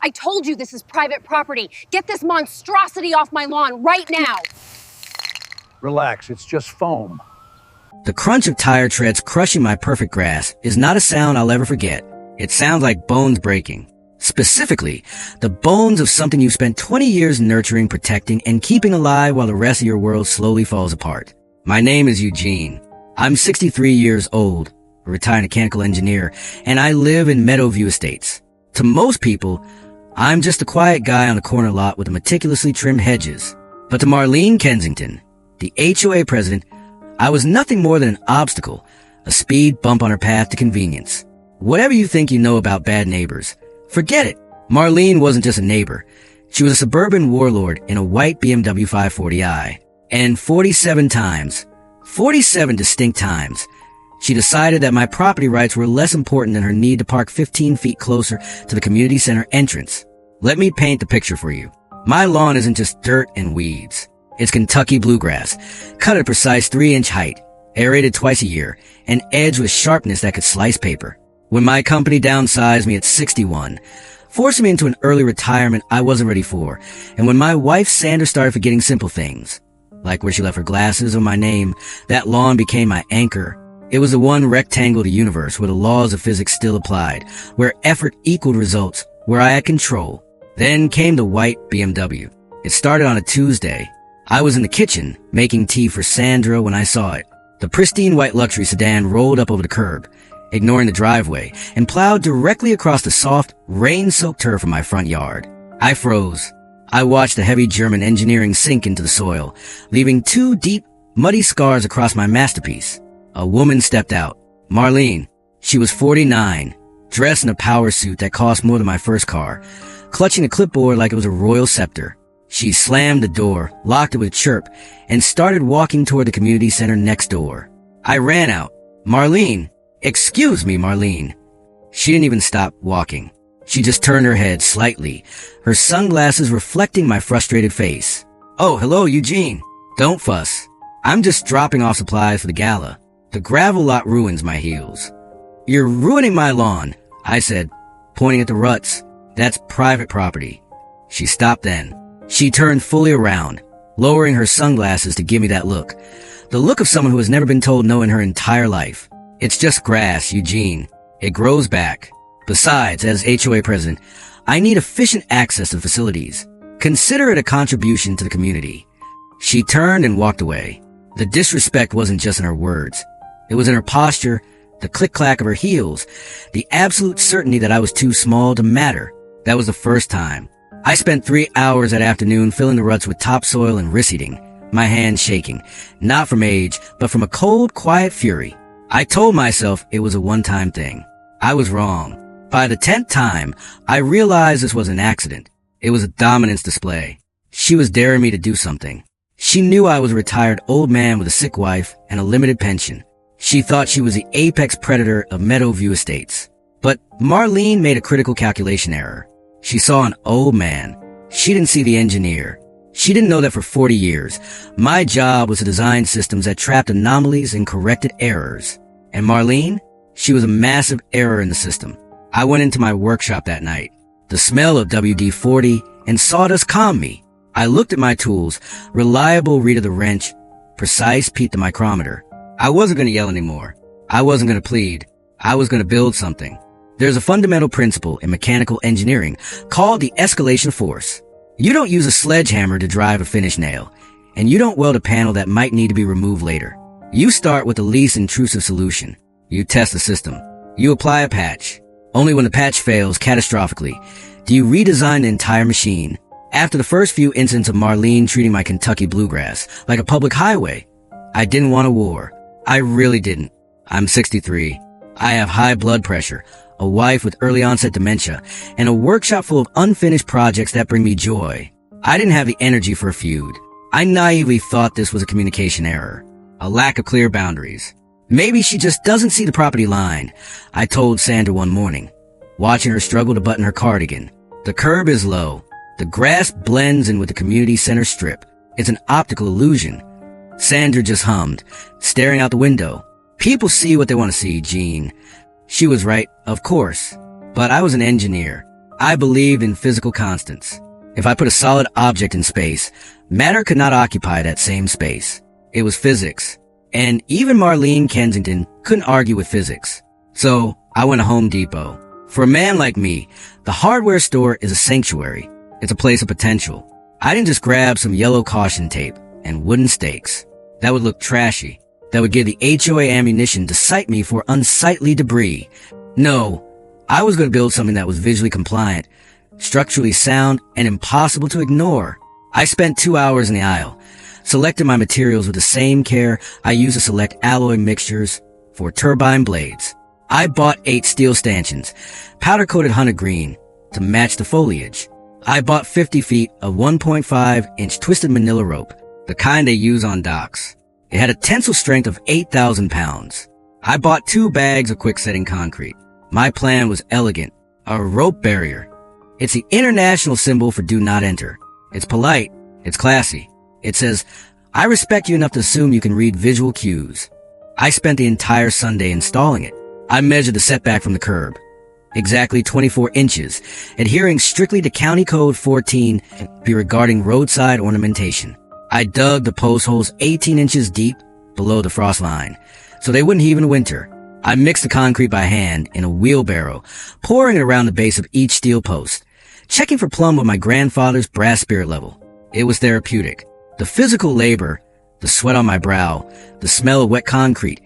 I told you this is private property. Get this monstrosity off my lawn right now. Relax, it's just foam. The crunch of tire treads crushing my perfect grass is not a sound I'll ever forget. It sounds like bones breaking. Specifically, the bones of something you spent 20 years nurturing, protecting, and keeping alive while the rest of your world slowly falls apart. My name is Eugene. I'm 63 years old, a retired mechanical engineer, and I live in Meadowview Estates. To most people, I'm just a quiet guy on a corner lot with meticulously trimmed hedges. But to Marlene Kensington, the HOA president, I was nothing more than an obstacle, a speed bump on her path to convenience. Whatever you think you know about bad neighbors, forget it. Marlene wasn't just a neighbor. She was a suburban warlord in a white BMW 540i. And 47 distinct times, she decided that my property rights were less important than her need to park 15 feet closer to the community center entrance. Let me paint the picture for you. My lawn isn't just dirt and weeds. It's Kentucky bluegrass, cut at a precise 3-inch height, aerated twice a year, and edged with sharpness that could slice paper. When my company downsized me at 61, forcing me into an early retirement I wasn't ready for, and when my wife Sandra started forgetting simple things, like where she left her glasses or my name, that lawn became my anchor. It was the one rectangle of the universe where the laws of physics still applied, where effort equaled results, where I had control. Then came the white BMW. It started on a Tuesday. I was in the kitchen making tea for Sandra when I saw it. The pristine white luxury sedan rolled up over the curb, ignoring the driveway, and plowed directly across the soft, rain-soaked turf of my front yard. I froze. I watched the heavy German engineering sink into the soil, leaving 2 deep, muddy scars across my masterpiece. A woman stepped out. Marlene. She was 49, dressed in a power suit that cost more than my first car, clutching a clipboard like it was a royal scepter. She slammed the door, locked it with a chirp, and started walking toward the community center next door. I ran out. Marlene. Excuse me, Marlene. She didn't even stop walking. She just turned her head slightly, her sunglasses reflecting my frustrated face. Oh, hello, Eugene. Don't fuss. I'm just dropping off supplies for the gala. The gravel lot ruins my heels. You're ruining my lawn, I said, pointing at the ruts. That's private property. She stopped then. She turned fully around, lowering her sunglasses to give me that look. The look of someone who has never been told no in her entire life. It's just grass, Eugene. It grows back. Besides, as HOA president, I need efficient access to facilities. Consider it a contribution to the community. She turned and walked away. The disrespect wasn't just in her words. It was in her posture, the click-clack of her heels, the absolute certainty that I was too small to matter. That was the first time. I spent 3 hours that afternoon filling the ruts with topsoil and reseeding, my hands shaking, not from age, but from a cold, quiet fury. I told myself it was a one-time thing. I was wrong. By the 10th time, I realized this was an accident. It was a dominance display. She was daring me to do something. She knew I was a retired old man with a sick wife and a limited pension. She thought she was the apex predator of Meadowview Estates. But Marlene made a critical calculation error. She saw an old man. She didn't see the engineer. She didn't know that for 40 years, my job was to design systems that trapped anomalies and corrected errors. And Marlene? She was a massive error in the system. I went into my workshop that night. The smell of WD-40 and sawdust calmed me. I looked at my tools, reliable read of the wrench, precise peep the micrometer. I wasn't going to yell anymore. I wasn't going to plead. I was going to build something. There's a fundamental principle in mechanical engineering called the escalation force. You don't use a sledgehammer to drive a finish nail, and you don't weld a panel that might need to be removed later. You start with the least intrusive solution. You test the system. You apply a patch. Only when the patch fails catastrophically do you redesign the entire machine. After the first few incidents of Marlene treating my Kentucky bluegrass like a public highway, I didn't want a war. I really didn't. I'm 63. I have high blood pressure, a wife with early onset dementia, and a workshop full of unfinished projects that bring me joy. I didn't have the energy for a feud. I naively thought this was a communication error, a lack of clear boundaries. Maybe she just doesn't see the property line, I told Sandra one morning, watching her struggle to button her cardigan. The curb is low. The grass blends in with the community center strip. It's an optical illusion. Sandra just hummed, staring out the window. People see what they want to see, Gene. She was right, of course. But I was an engineer. I believed in physical constants. If I put a solid object in space, matter could not occupy that same space. It was physics. And even Marlene Kensington couldn't argue with physics. So I went to Home Depot. For a man like me, the hardware store is a sanctuary. It's a place of potential. I didn't just grab some yellow caution tape and wooden stakes. That would look trashy. That would give the HOA ammunition to cite me for unsightly debris. No, I was going to build something that was visually compliant, structurally sound, and impossible to ignore. I spent 2 hours in the aisle, selecting my materials with the same care I use to select alloy mixtures for turbine blades. I bought 8 steel stanchions, powder-coated hunter green, to match the foliage. I bought 50 feet of 1.5-inch twisted manila rope, the kind they use on docks. It had a tensile strength of 8,000 pounds. I bought 2 bags of quick-setting concrete. My plan was elegant, a rope barrier. It's the international symbol for do not enter. It's polite, it's classy. It says, I respect you enough to assume you can read visual cues. I spent the entire Sunday installing it. I measured the setback from the curb. Exactly 24 inches, adhering strictly to County Code 14 regarding roadside ornamentation. I dug the post holes 18 inches deep below the frost line, so they wouldn't heave in winter. I mixed the concrete by hand in a wheelbarrow, pouring it around the base of each steel post, checking for plumb with my grandfather's brass spirit level. It was therapeutic. The physical labor, the sweat on my brow, the smell of wet concrete,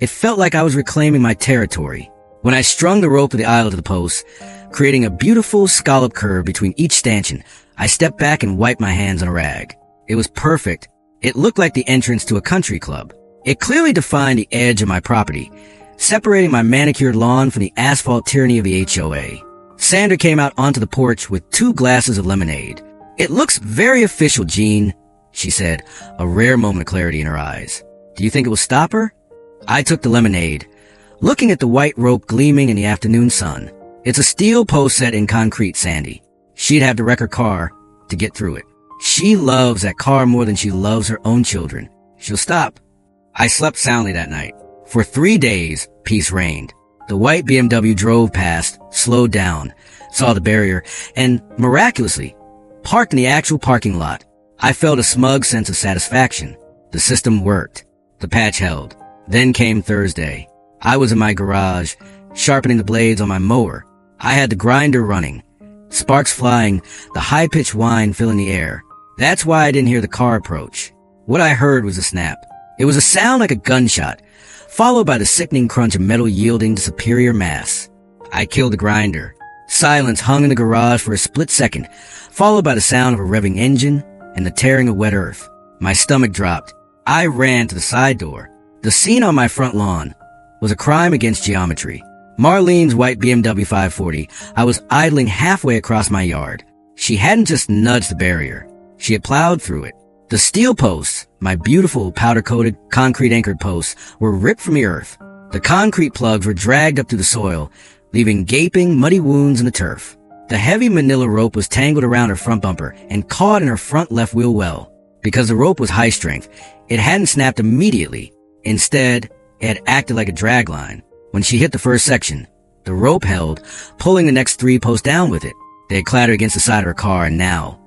it felt like I was reclaiming my territory. When I strung the rope of the aisle to the post, creating a beautiful scallop curve between each stanchion, I stepped back and wiped my hands on a rag. It was perfect. It looked like the entrance to a country club. It clearly defined the edge of my property, separating my manicured lawn from the asphalt tyranny of the HOA. Sandra came out onto the porch with 2 glasses of lemonade. It looks very official, Jean, she said, a rare moment of clarity in her eyes. Do you think it will stop her? I took the lemonade, looking at the white rope gleaming in the afternoon sun. It's a steel post set in concrete, Sandy. She'd have to wreck her car to get through it. She loves that car more than she loves her own children. She'll stop. I slept soundly that night. For 3 days, peace reigned. The white BMW drove past, slowed down, saw the barrier, and, miraculously, parked in the actual parking lot. I felt a smug sense of satisfaction. The system worked. The patch held. Then came Thursday. I was in my garage, sharpening the blades on my mower. I had the grinder running, sparks flying, the high-pitched whine filling the air. That's why I didn't hear the car approach. What I heard was a snap. It was a sound like a gunshot, followed by the sickening crunch of metal yielding to superior mass. I killed the grinder. Silence hung in the garage for a split second, followed by the sound of a revving engine and the tearing of wet earth. My stomach dropped. I ran to the side door. The scene on my front lawn was a crime against geometry. Marlene's white BMW 540, I was idling halfway across my yard. She hadn't just nudged the barrier. She had plowed through it. The steel posts, my beautiful powder-coated, concrete-anchored posts, were ripped from the earth. The concrete plugs were dragged up through the soil, leaving gaping, muddy wounds in the turf. The heavy manila rope was tangled around her front bumper and caught in her front left wheel well. Because the rope was high strength, it hadn't snapped immediately. Instead, it had acted like a drag line. When she hit the first section, the rope held, pulling the next 3 posts down with it. They had clattered against the side of her car, and now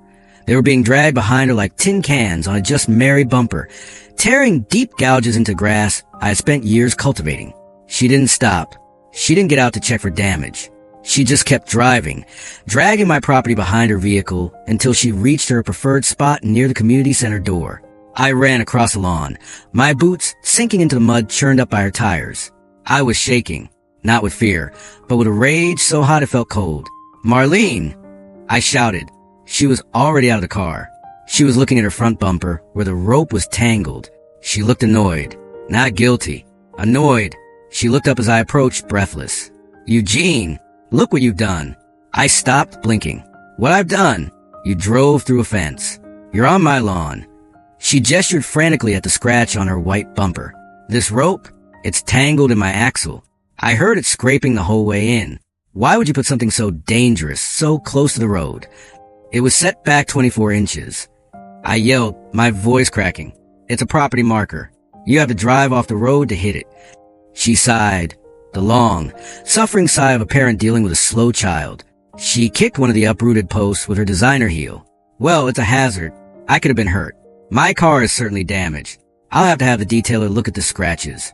they were being dragged behind her like tin cans on a just merry bumper, tearing deep gouges into grass I had spent years cultivating. She didn't stop. She didn't get out to check for damage. She just kept driving, dragging my property behind her vehicle until she reached her preferred spot near the community center door. I ran across the lawn, my boots sinking into the mud churned up by her tires. I was shaking, not with fear, but with a rage so hot it felt cold. Marlene! I shouted. She was already out of the car. She was looking at her front bumper where the rope was tangled. She looked annoyed, not guilty. Annoyed. She looked up as I approached, breathless. Eugene, look what you've done. I stopped, blinking. What I've done? You drove through a fence. You're on my lawn. She gestured frantically at the scratch on her white bumper. This rope? It's tangled in my axle. I heard it scraping the whole way in. Why would you put something so dangerous so close to the road? It was set back 24 inches. I yelled, my voice cracking. It's a property marker. You have to drive off the road to hit it. She sighed, the long, suffering sigh of a parent dealing with a slow child. She kicked one of the uprooted posts with her designer heel. Well, it's a hazard. I could have been hurt. My car is certainly damaged. I'll have to have the detailer look at the scratches.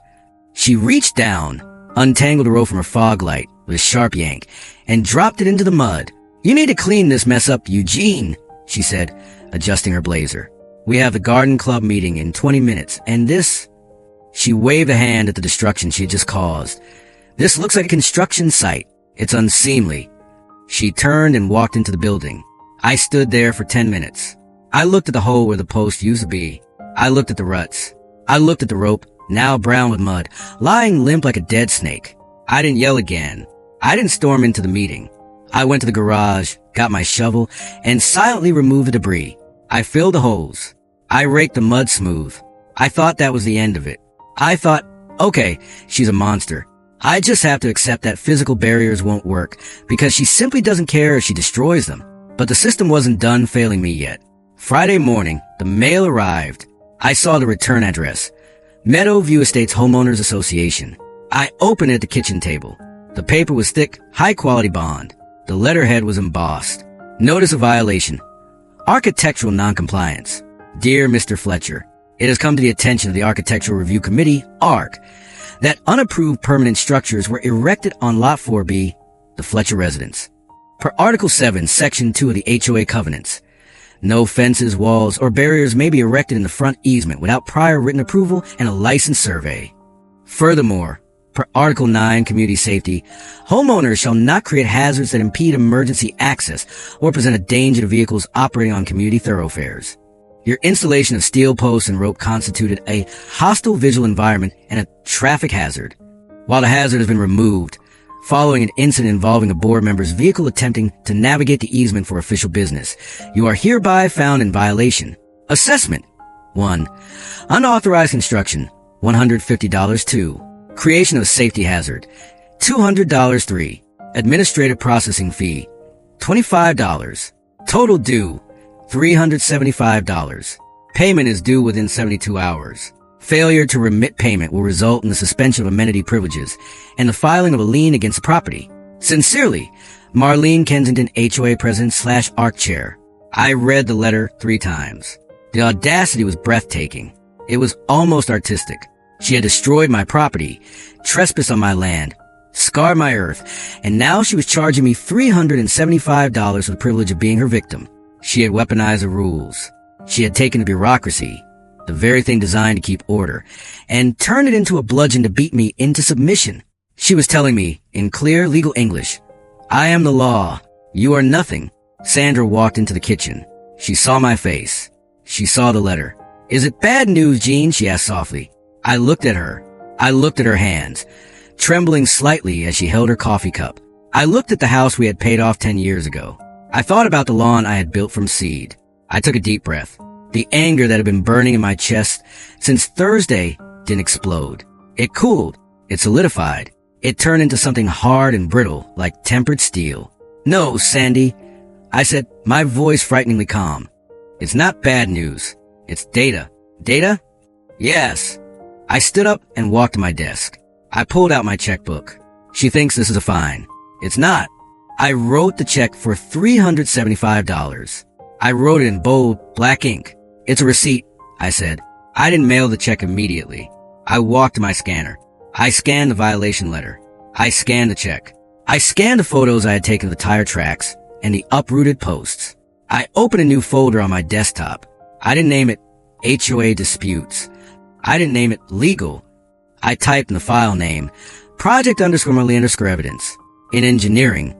She reached down, untangled a rope from her fog light with a sharp yank, and dropped it into the mud. You need to clean this mess up, Eugene, she said, adjusting her blazer. We have the garden club meeting in 20 minutes, and this... She waved a hand at the destruction she had just caused. This looks like a construction site. It's unseemly. She turned and walked into the building. I stood there for 10 minutes. I looked at the hole where the post used to be. I looked at the ruts. I looked at the rope, now brown with mud, lying limp like a dead snake. I didn't yell again. I didn't storm into the meeting. I went to the garage, got my shovel, and silently removed the debris. I filled the holes. I raked the mud smooth. I thought that was the end of it. I thought, okay, she's a monster. I just have to accept that physical barriers won't work because she simply doesn't care if she destroys them. But the system wasn't done failing me yet. Friday morning, the mail arrived. I saw the return address. Meadowview Estates Homeowners Association. I opened it at the kitchen table. The paper was thick, high-quality bond. The letterhead was embossed. Notice of violation. Architectural noncompliance. Dear Mr. Fletcher, it has come to the attention of the Architectural Review Committee, ARC, that unapproved permanent structures were erected on Lot 4B, the Fletcher residence. Per Article 7, Section 2 of the HOA Covenants, no fences, walls, or barriers may be erected in the front easement without prior written approval and a license survey. Furthermore, per Article 9, Community Safety, homeowners shall not create hazards that impede emergency access or present a danger to vehicles operating on community thoroughfares. Your installation of steel posts and rope constituted a hostile visual environment and a traffic hazard. While the hazard has been removed, following an incident involving a board member's vehicle attempting to navigate the easement for official business, you are hereby found in violation. Assessment. 1. Unauthorized construction, $150. 2. Creation of a safety hazard, $200. 3. Administrative processing fee, $25. Total due, $375. Payment is due within 72 hours. Failure to remit payment will result in the suspension of amenity privileges and the filing of a lien against the property. Sincerely, Marlene Kensington, HOA President / ARC Chair. I read the letter 3 times. The audacity was breathtaking. It was almost artistic. She had destroyed my property, trespassed on my land, scarred my earth, and now she was charging me $375 for the privilege of being her victim. She had weaponized the rules. She had taken the bureaucracy, the very thing designed to keep order, and turned it into a bludgeon to beat me into submission. She was telling me, in clear legal English, I am the law. You are nothing. Sandra walked into the kitchen. She saw my face. She saw the letter. Is it bad news, Jean? She asked softly. I looked at her. I looked at her hands, trembling slightly as she held her coffee cup. I looked at the house we had paid off 10 years ago. I thought about the lawn I had built from seed. I took a deep breath. The anger that had been burning in my chest since Thursday didn't explode. It cooled. It solidified. It turned into something hard and brittle, like tempered steel. No, Sandy, I said, my voice frighteningly calm. It's not bad news. It's data. Data? Yes. I stood up and walked to my desk. I pulled out my checkbook. She thinks this is a fine. It's not. I wrote the check for $375. I wrote it in bold, black ink. It's a receipt, I said. I didn't mail the check immediately. I walked to my scanner. I scanned the violation letter. I scanned the check. I scanned the photos I had taken of the tire tracks and the uprooted posts. I opened a new folder on my desktop. I didn't name it HOA Disputes. I didn't name it Legal. I typed in the file name, Project_Marlene_Evidence. In engineering,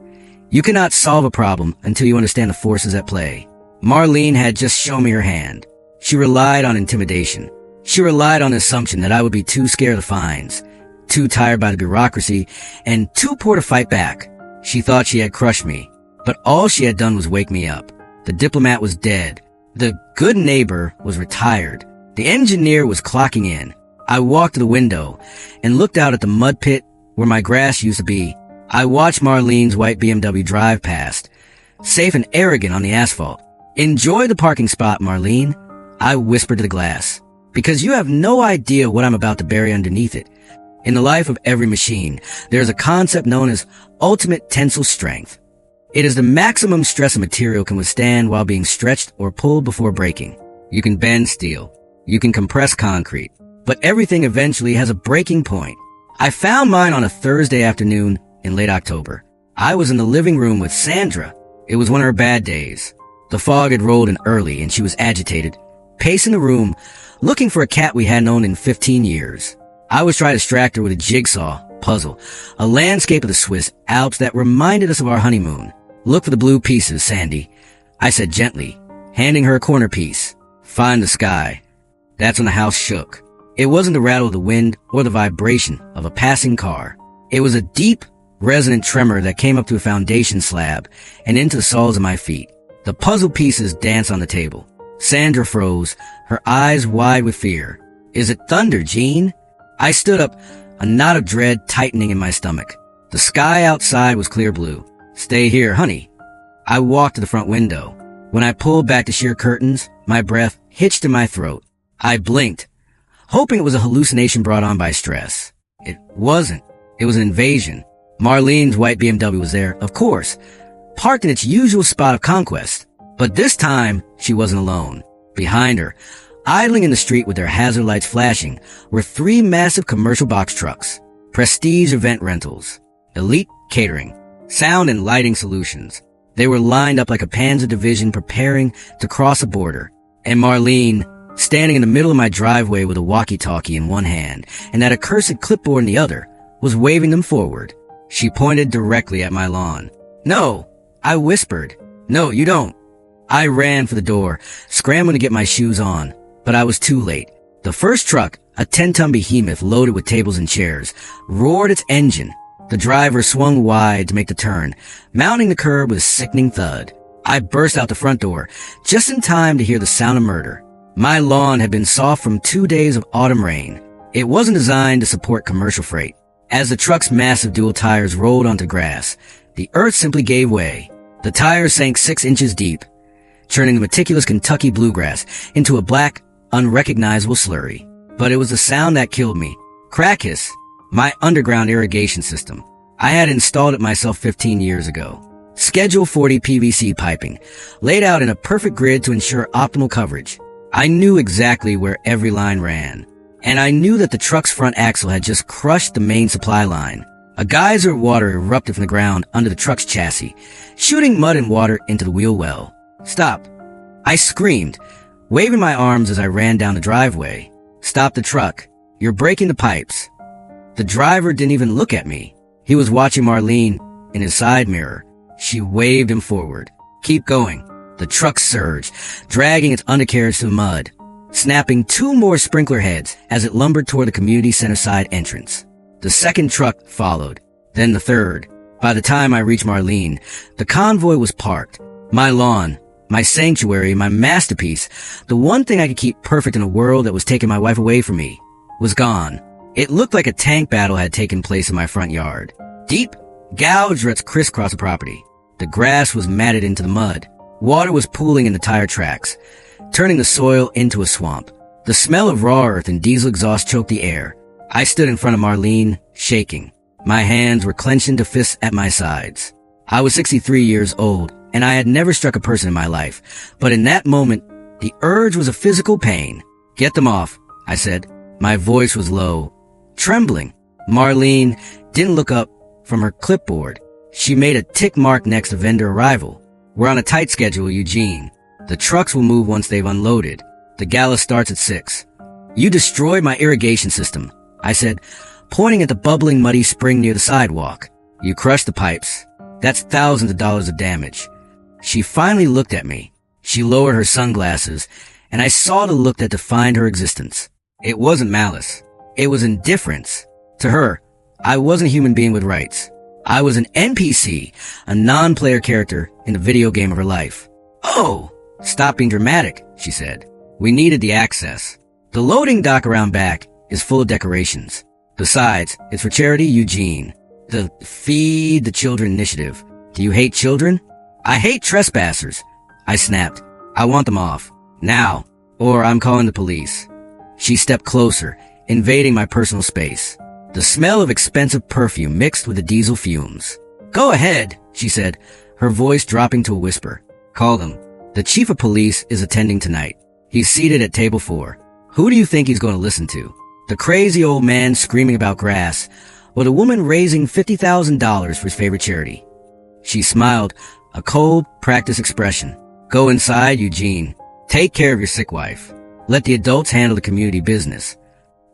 you cannot solve a problem until you understand the forces at play. Marlene had just shown me her hand. She relied on intimidation. She relied on the assumption that I would be too scared of the fines, too tired by the bureaucracy, and too poor to fight back. She thought she had crushed me, but all she had done was wake me up. The diplomat was dead. The good neighbor was retired. The engineer was clocking in. I walked to the window and looked out at the mud pit where my grass used to be. I watched Marlene's white BMW drive past, safe and arrogant on the asphalt. Enjoy the parking spot, Marlene, I whispered to the glass, because you have no idea what I'm about to bury underneath it. In the life of every machine, there is a concept known as ultimate tensile strength. It is the maximum stress a material can withstand while being stretched or pulled before breaking. You can bend steel. You can compress concrete. But everything eventually has a breaking point. I found mine on a Thursday afternoon in late October. I was in the living room with Sandra. It was one of her bad days. The fog had rolled in early and she was agitated, pacing the room, looking for a cat we hadn't owned in 15 years. I was trying to distract her with a jigsaw puzzle, a landscape of the Swiss Alps that reminded us of our honeymoon. Look for the blue pieces, Sandy, I said gently, handing her a corner piece. Find the sky. That's when the house shook. It wasn't the rattle of the wind or the vibration of a passing car. It was a deep, resonant tremor that came up to a foundation slab and into the soles of my feet. The puzzle pieces danced on the table. Sandra froze, her eyes wide with fear. Is it thunder, Jean? I stood up, a knot of dread tightening in my stomach. The sky outside was clear blue. Stay here, honey. I walked to the front window. When I pulled back the sheer curtains, my breath hitched in my throat. I blinked, hoping it was a hallucination brought on by stress. It wasn't. It was an invasion. Marlene's white BMW was there, of course, parked in its usual spot of conquest. But this time, she wasn't alone. Behind her, idling in the street with their hazard lights flashing, were 3 massive commercial box trucks. Prestige event rentals, elite catering, sound and lighting solutions. They were lined up like a Panzer division preparing to cross a border. And Marlene, standing in the middle of my driveway with a walkie-talkie in one hand and that accursed clipboard in the other, was waving them forward. She pointed directly at my lawn. No, I whispered. No, you don't. I ran for the door, scrambling to get my shoes on, but I was too late. The first truck, a 10-ton behemoth loaded with tables and chairs, roared its engine. The driver swung wide to make the turn, mounting the curb with a sickening thud. I burst out the front door, just in time to hear the sound of murder. My lawn had been soft from 2 days of autumn rain. It wasn't designed to support commercial freight. As the truck's massive dual tires rolled onto grass, the earth simply gave way. The tires sank 6 inches deep, turning the meticulous Kentucky bluegrass into a black, unrecognizable slurry. But it was the sound that killed me. Crack hiss, my underground irrigation system. I had installed it myself 15 years ago. Schedule 40 PVC piping, laid out in a perfect grid to ensure optimal coverage. I knew exactly where every line ran. And I knew that the truck's front axle had just crushed the main supply line. A geyser of water erupted from the ground under the truck's chassis, shooting mud and water into the wheel well. Stop! I screamed, waving my arms as I ran down the driveway. Stop the truck. You're breaking the pipes. The driver didn't even look at me. He was watching Marlene in his side mirror. She waved him forward. Keep going. The truck surged, dragging its undercarriage through the mud, snapping 2 more sprinkler heads as it lumbered toward the community center side entrance. The second truck followed, then the third. By the time I reached Marlene, the convoy was parked. My lawn, my sanctuary, my masterpiece, the one thing I could keep perfect in a world that was taking my wife away from me, was gone. It looked like a tank battle had taken place in my front yard. Deep, gouged ruts crisscrossed the property. The grass was matted into the mud. Water was pooling in the tire tracks, turning the soil into a swamp. The smell of raw earth and diesel exhaust choked the air. I stood in front of Marlene, shaking. My hands were clenched into fists at my sides. I was 63 years old, and I had never struck a person in my life. But in that moment, the urge was a physical pain. Get them off, I said. My voice was low, trembling. Marlene didn't look up from her clipboard. She made a tick mark next to vendor arrival. We're on a tight schedule, Eugene. The trucks will move once they've unloaded. The gala starts at 6. You destroyed my irrigation system, I said, pointing at the bubbling muddy spring near the sidewalk. You crushed the pipes. That's thousands of dollars of damage. She finally looked at me. She lowered her sunglasses, and I saw the look that defined her existence. It wasn't malice. It was indifference. To her, I wasn't a human being with rights. I was an NPC, a non-player character in the video game of her life. Oh, stop being dramatic, she said. We needed the access. The loading dock around back is full of decorations. Besides, it's for charity, Eugene. The Feed the Children initiative. Do you hate children? I hate trespassers, I snapped. I want them off. Now, or I'm calling the police. She stepped closer, invading my personal space. The smell of expensive perfume mixed with the diesel fumes. Go ahead, she said, her voice dropping to a whisper. Call them. The chief of police is attending tonight. He's seated at table 4. Who do you think he's going to listen to? The crazy old man screaming about grass, or the woman raising $50,000 for his favorite charity? She smiled, a cold, practiced expression. Go inside, Eugene. Take care of your sick wife. Let the adults handle the community business.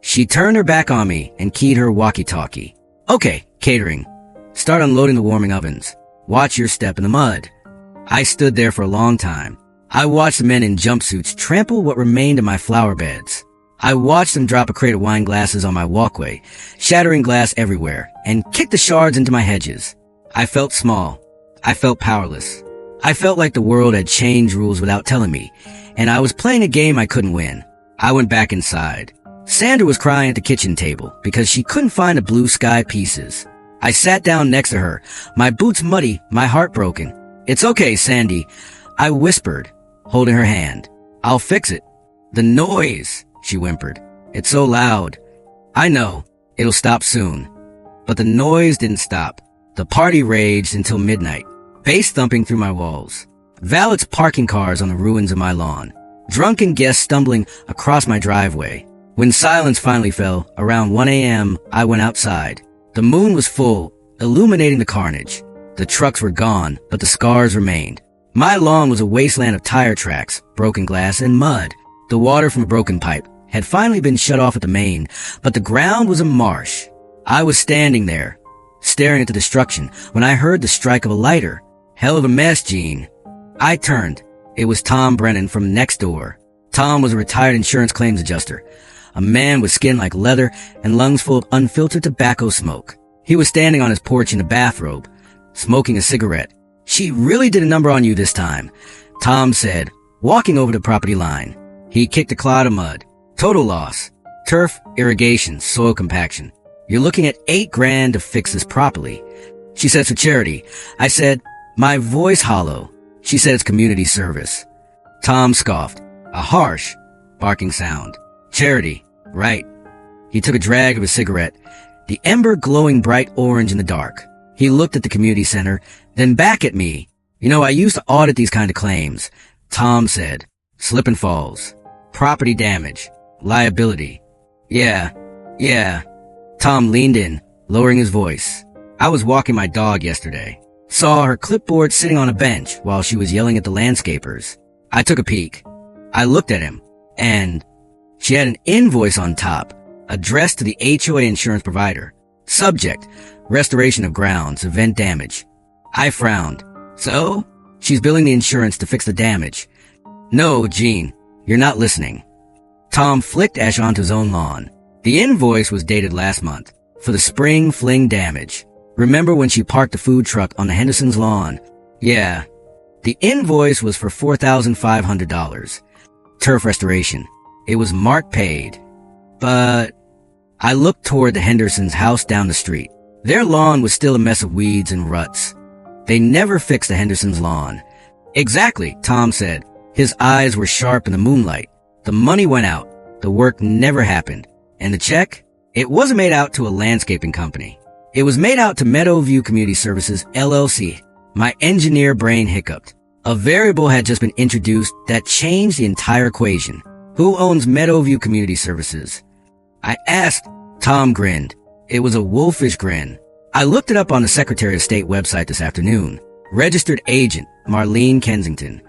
She turned her back on me and keyed her walkie-talkie. Okay, catering. Start unloading the warming ovens. Watch your step in the mud. I stood there for a long time. I watched the men in jumpsuits trample what remained of my flower beds. I watched them drop a crate of wine glasses on my walkway, shattering glass everywhere, and kick the shards into my hedges. I felt small. I felt powerless. I felt like the world had changed rules without telling me, and I was playing a game I couldn't win. I went back inside. Sandra was crying at the kitchen table because she couldn't find the blue sky pieces. I sat down next to her, my boots muddy, my heart broken. It's okay, Sandy, I whispered, holding her hand. I'll fix it. The noise, she whimpered. It's so loud. I know. It'll stop soon. But the noise didn't stop. The party raged until midnight, bass thumping through my walls. Valets parking cars on the ruins of my lawn. Drunken guests stumbling across my driveway. When silence finally fell, around 1 a.m., I went outside. The moon was full, illuminating the carnage. The trucks were gone, but the scars remained. My lawn was a wasteland of tire tracks, broken glass, and mud. The water from a broken pipe had finally been shut off at the main, but the ground was a marsh. I was standing there, staring at the destruction, when I heard the strike of a lighter. Hell of a mess, Gene. I turned. It was Tom Brennan from next door. Tom was a retired insurance claims adjuster, a man with skin like leather and lungs full of unfiltered tobacco smoke. He was standing on his porch in a bathrobe, smoking a cigarette. She really did a number on you this time, Tom said, walking over the property line. He kicked a clod of mud. Total loss. Turf, irrigation, soil compaction. You're looking at $8 grand to fix this properly. She said it's for charity. I said, my voice hollow. She said it's community service. Tom scoffed. A harsh, barking sound. Charity. Right. He took a drag of his cigarette, the ember glowing bright orange in the dark. He looked at the community center, then back at me. You know, I used to audit these kind of claims. Tom said. Slip and falls. Property damage. Liability. Yeah. Tom leaned in, lowering his voice. I was walking my dog yesterday. Saw her clipboard sitting on a bench while she was yelling at the landscapers. I took a peek. I looked at him, and she had an invoice on top, addressed to the HOA insurance provider. Subject, restoration of grounds, event damage. I frowned. So? She's billing the insurance to fix the damage. No, Gene, you're not listening. Tom flicked ash onto his own lawn. The invoice was dated last month, for the spring fling damage. Remember when she parked the food truck on the Henderson's lawn? Yeah. The invoice was for $4,500. Turf restoration. It was marked paid. But I looked toward the Henderson's house down the street. Their lawn was still a mess of weeds and ruts. They never fixed the Henderson's lawn. Exactly, Tom said. His eyes were sharp in the moonlight. The money went out. The work never happened. And the check? It wasn't made out to a landscaping company. It was made out to Meadowview Community Services, LLC. My engineer brain hiccuped. A variable had just been introduced that changed the entire equation. Who owns Meadowview Community Services? I asked. Tom grinned. It was a wolfish grin. I looked it up on the Secretary of State website this afternoon. Registered agent, Marlene Kensington.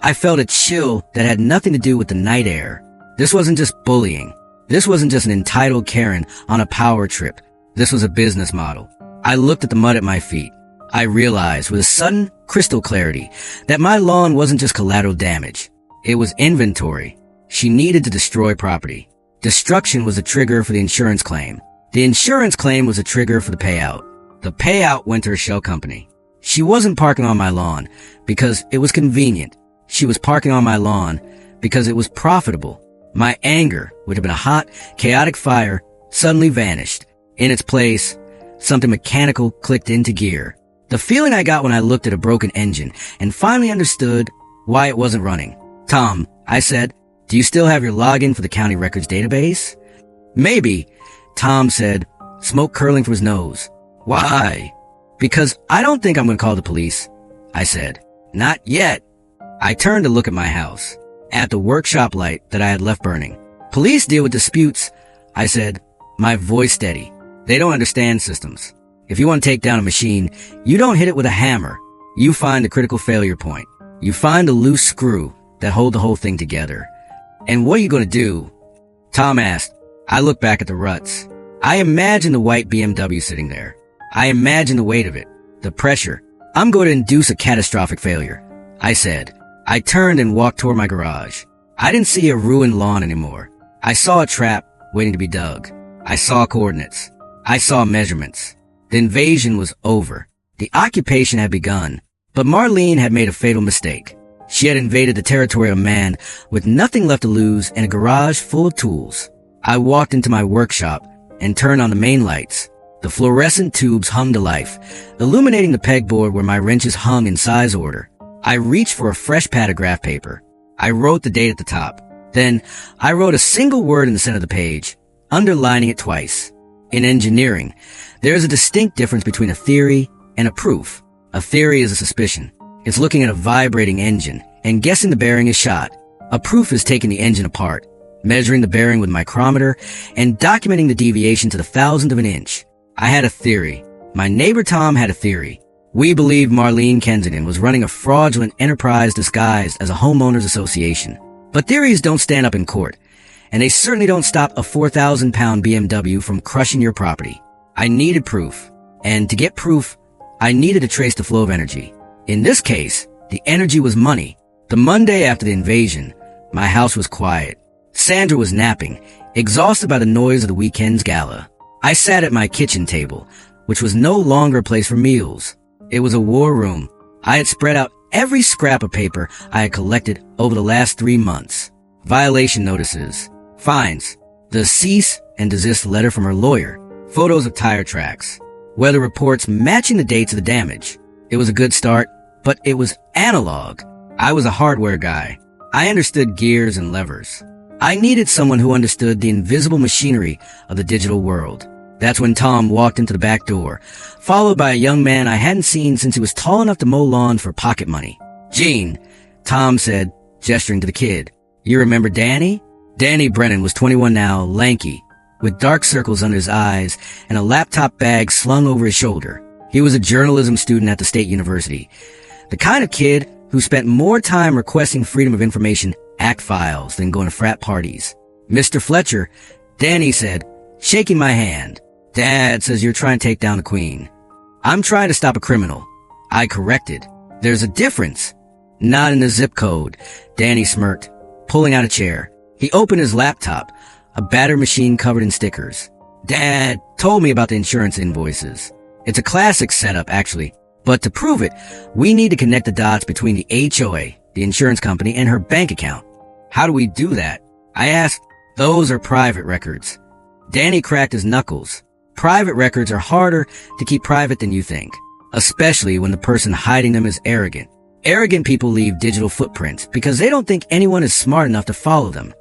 I felt a chill that had nothing to do with the night air. This wasn't just bullying. This wasn't just an entitled Karen on a power trip. This was a business model. I looked at the mud at my feet. I realized with a sudden crystal clarity that my lawn wasn't just collateral damage. It was inventory. She needed to destroy property. Destruction was a trigger for the insurance claim. The insurance claim was a trigger for the payout. The payout went to her shell company. She wasn't parking on my lawn because it was convenient. She was parking on my lawn because it was profitable. My anger, which had been a hot, chaotic fire, suddenly vanished. In its place, something mechanical clicked into gear. The feeling I got when I looked at a broken engine and finally understood why it wasn't running. Tom, I said, do you still have your login for the county records database? Maybe, Tom said, smoke curling from his nose. Why? Because I don't think I'm going to call the police. I said. Not yet. I turned to look at my house, at the workshop light that I had left burning. Police deal with disputes, I said, my voice steady. They don't understand systems. If you want to take down a machine, you don't hit it with a hammer. You find the critical failure point. You find the loose screw that hold the whole thing together. And what are you going to do? Tom asked. I looked back at the ruts. I imagined the white BMW sitting there. I imagined the weight of it, the pressure. I'm going to induce a catastrophic failure, I said. I turned and walked toward my garage. I didn't see a ruined lawn anymore. I saw a trap waiting to be dug. I saw coordinates. I saw measurements. The invasion was over. The occupation had begun. But Marlene had made a fatal mistake. She had invaded the territory of man with nothing left to lose and a garage full of tools. I walked into my workshop and turned on the main lights. The fluorescent tubes hummed to life, illuminating the pegboard where my wrenches hung in size order. I reached for a fresh pad of graph paper. I wrote the date at the top. Then I wrote a single word in the center of the page, underlining it twice. In engineering, there is a distinct difference between a theory and a proof. A theory is a suspicion. It's looking at a vibrating engine and guessing the bearing is shot. A proof is taking the engine apart, measuring the bearing with a micrometer, and documenting the deviation to the thousandth of an inch. I had a theory. My neighbor Tom had a theory. We believed Marlene Kensington was running a fraudulent enterprise disguised as a homeowners association. But theories don't stand up in court, and they certainly don't stop a 4,000-pound BMW from crushing your property. I needed proof, and to get proof, I needed to trace the flow of energy. In this case, the energy was money. The Monday after the invasion, my house was quiet. Sandra was napping, exhausted by the noise of the weekend's gala. I sat at my kitchen table, which was no longer a place for meals. It was a war room. I had spread out every scrap of paper I had collected over the last 3 months. Violation notices, fines, the cease and desist letter from her lawyer, photos of tire tracks, weather reports matching the dates of the damage. It was a good start, but it was analog. I was a hardware guy. I understood gears and levers. I needed someone who understood the invisible machinery of the digital world. That's when Tom walked into the back door, followed by a young man I hadn't seen since he was tall enough to mow lawns for pocket money. Gene, Tom said, gesturing to the kid. You remember Danny? Danny Brennan was 21 now, lanky, with dark circles under his eyes and a laptop bag slung over his shoulder. He was a journalism student at the State University. The kind of kid who spent more time requesting freedom of information act files than going to frat parties. Mr. Fletcher, Danny said, shaking my hand. Dad says you're trying to take down the Queen. I'm trying to stop a criminal. I corrected. There's a difference. Not in the zip code. Danny smirked, pulling out a chair. He opened his laptop, a batter machine covered in stickers. Dad told me about the insurance invoices. It's a classic setup, actually. But to prove it, we need to connect the dots between the HOA, the insurance company, and her bank account. How do we do that? I asked. Those are private records. Danny cracked his knuckles. Private records are harder to keep private than you think, especially when the person hiding them is arrogant. Arrogant people leave digital footprints because they don't think anyone is smart enough to follow them.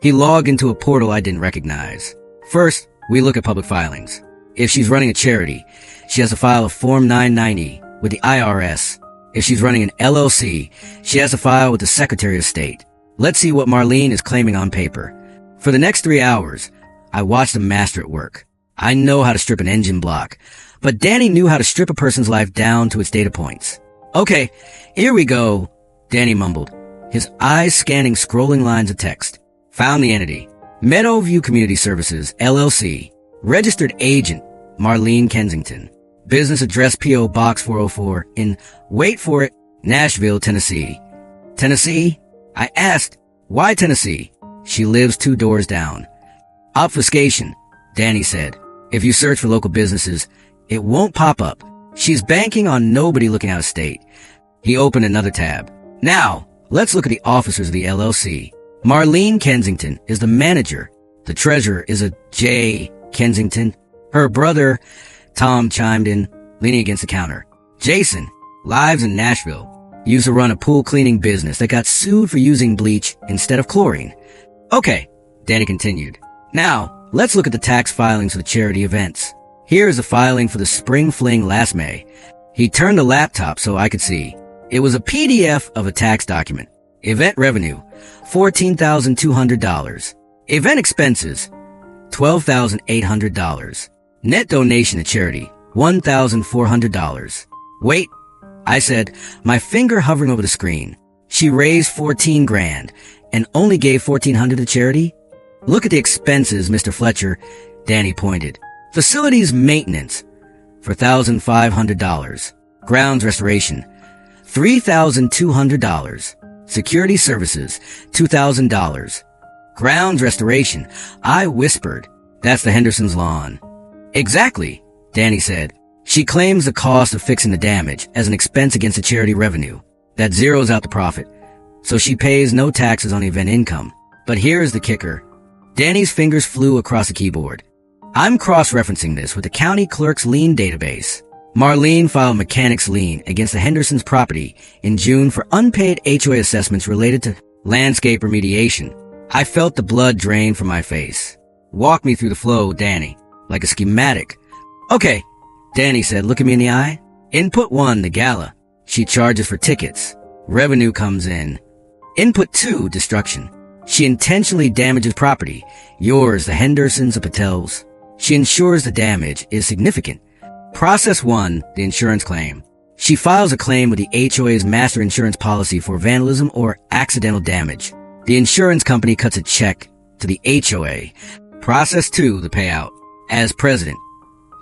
He logged into a portal I didn't recognize. First, we look at public filings. If she's running a charity, she has to file a Form 990 with the IRS. If she's running an LLC, she has to file with the Secretary of State. Let's see what Marlene is claiming on paper. For the next 3 hours, I watched the master at work. I know how to strip an engine block, but Danny knew how to strip a person's life down to its data points. Okay, here we go, Danny mumbled, his eyes scanning scrolling lines of text. Found the entity. Meadowview Community Services, LLC. Registered agent, Marlene Kensington. Business address P.O. Box 404 in, wait for it, Nashville, Tennessee. Tennessee? I asked, why Tennessee? She lives 2 doors down. Obfuscation, Danny said. If you search for local businesses, it won't pop up. She's banking on nobody looking out of state. He opened another tab. Now, let's look at the officers of the LLC. Marlene Kensington is the manager. The treasurer is a J. Kensington. Her brother, Tom, chimed in, leaning against the counter. Jason lives in Nashville. Used to run a pool cleaning business that got sued for using bleach instead of chlorine. Okay, Danny continued. Now, let's look at the tax filings for the charity events. Here is a filing for the Spring Fling last May. He turned the laptop so I could see. It was a PDF of a tax document. Event revenue, $14,200. Event expenses, $12,800. Net donation to charity, $1,400. Wait, I said, my finger hovering over the screen. She raised 14 grand and only gave 1,400 to charity? Look at the expenses, Mr. Fletcher. Danny pointed. Facilities maintenance, for $1,500. Grounds restoration, $3,200. Security services, $2,000. Grounds restoration, I whispered. That's the Hendersons' lawn. Exactly, Danny said. She claims the cost of fixing the damage as an expense against the charity revenue. That zeroes out the profit. So she pays no taxes on event income. But here's the kicker. Danny's fingers flew across the keyboard. I'm cross-referencing this with the county clerk's lien database. Marlene filed mechanic's lien against the Hendersons' property in June for unpaid HOA assessments related to landscape remediation. I felt the blood drain from my face. Walk me through the flow, Danny, like a schematic. Okay, Danny said, look at me in the eye. Input 1, the gala. She charges for tickets. Revenue comes in. Input 2, destruction. She intentionally damages property. Yours, the Hendersons, the Patels. She ensures the damage is significant. Process 1, the insurance claim. She files a claim with the HOA's master insurance policy for vandalism or accidental damage. The insurance company cuts a check to the HOA. Process 2, the payout. As president,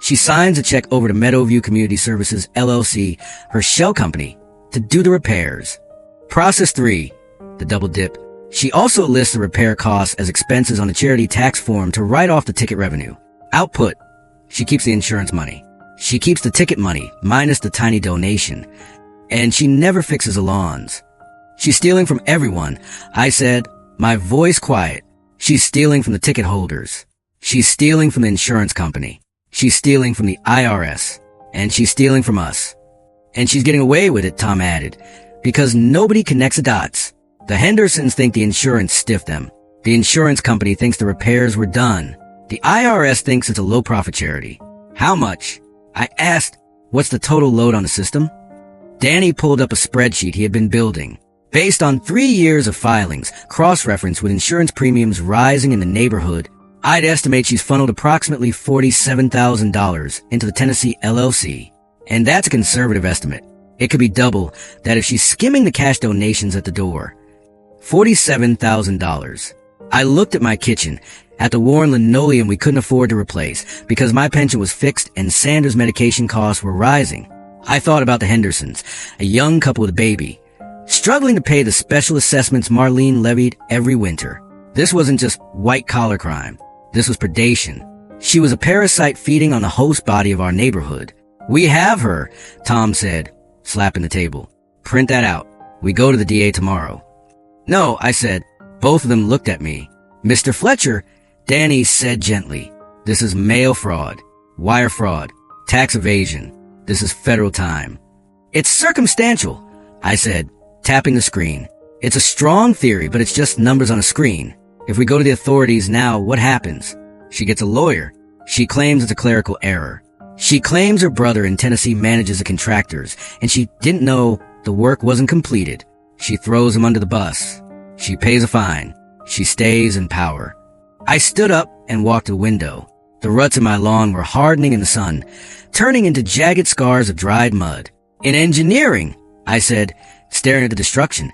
she signs a check over to Meadowview Community Services, LLC, her shell company, to do the repairs. Process 3, the double dip. She also lists the repair costs as expenses on the charity tax form to write off the ticket revenue. Output, she keeps the insurance money. She keeps the ticket money, minus the tiny donation. And she never fixes the lawns. She's stealing from everyone, I said, my voice quiet. She's stealing from the ticket holders. She's stealing from the insurance company. She's stealing from the IRS. And she's stealing from us. And she's getting away with it, Tom added, because nobody connects the dots. The Hendersons think the insurance stiffed them. The insurance company thinks the repairs were done. The IRS thinks it's a low-profit charity. How much? I asked, what's the total load on the system? Danny pulled up a spreadsheet he had been building. Based on 3 years of filings, cross-referenced with insurance premiums rising in the neighborhood, I'd estimate she's funneled approximately $47,000 into the Tennessee LLC. And that's a conservative estimate. It could be double that if she's skimming the cash donations at the door. $47,000. I looked at my kitchen, at the worn linoleum we couldn't afford to replace because my pension was fixed and Sanders' medication costs were rising. I thought about the Hendersons, a young couple with a baby, struggling to pay the special assessments Marlene levied every winter. This wasn't just white-collar crime. This was predation. She was a parasite feeding on the host body of our neighborhood. We have her, Tom said, slapping the table. Print that out. We go to the DA tomorrow. No, I said. Both of them looked at me. Mr. Fletcher, Danny said gently, this is mail fraud, wire fraud, tax evasion. This is federal time. It's circumstantial, I said, tapping the screen. It's a strong theory, but it's just numbers on a screen. If we go to the authorities now, what happens? She gets a lawyer. She claims it's a clerical error. She claims her brother in Tennessee manages the contractors, and she didn't know the work wasn't completed. She throws him under the bus. She pays a fine. She stays in power. I stood up and walked to the window. The ruts in my lawn were hardening in the sun, turning into jagged scars of dried mud. In engineering, I said, staring at the destruction,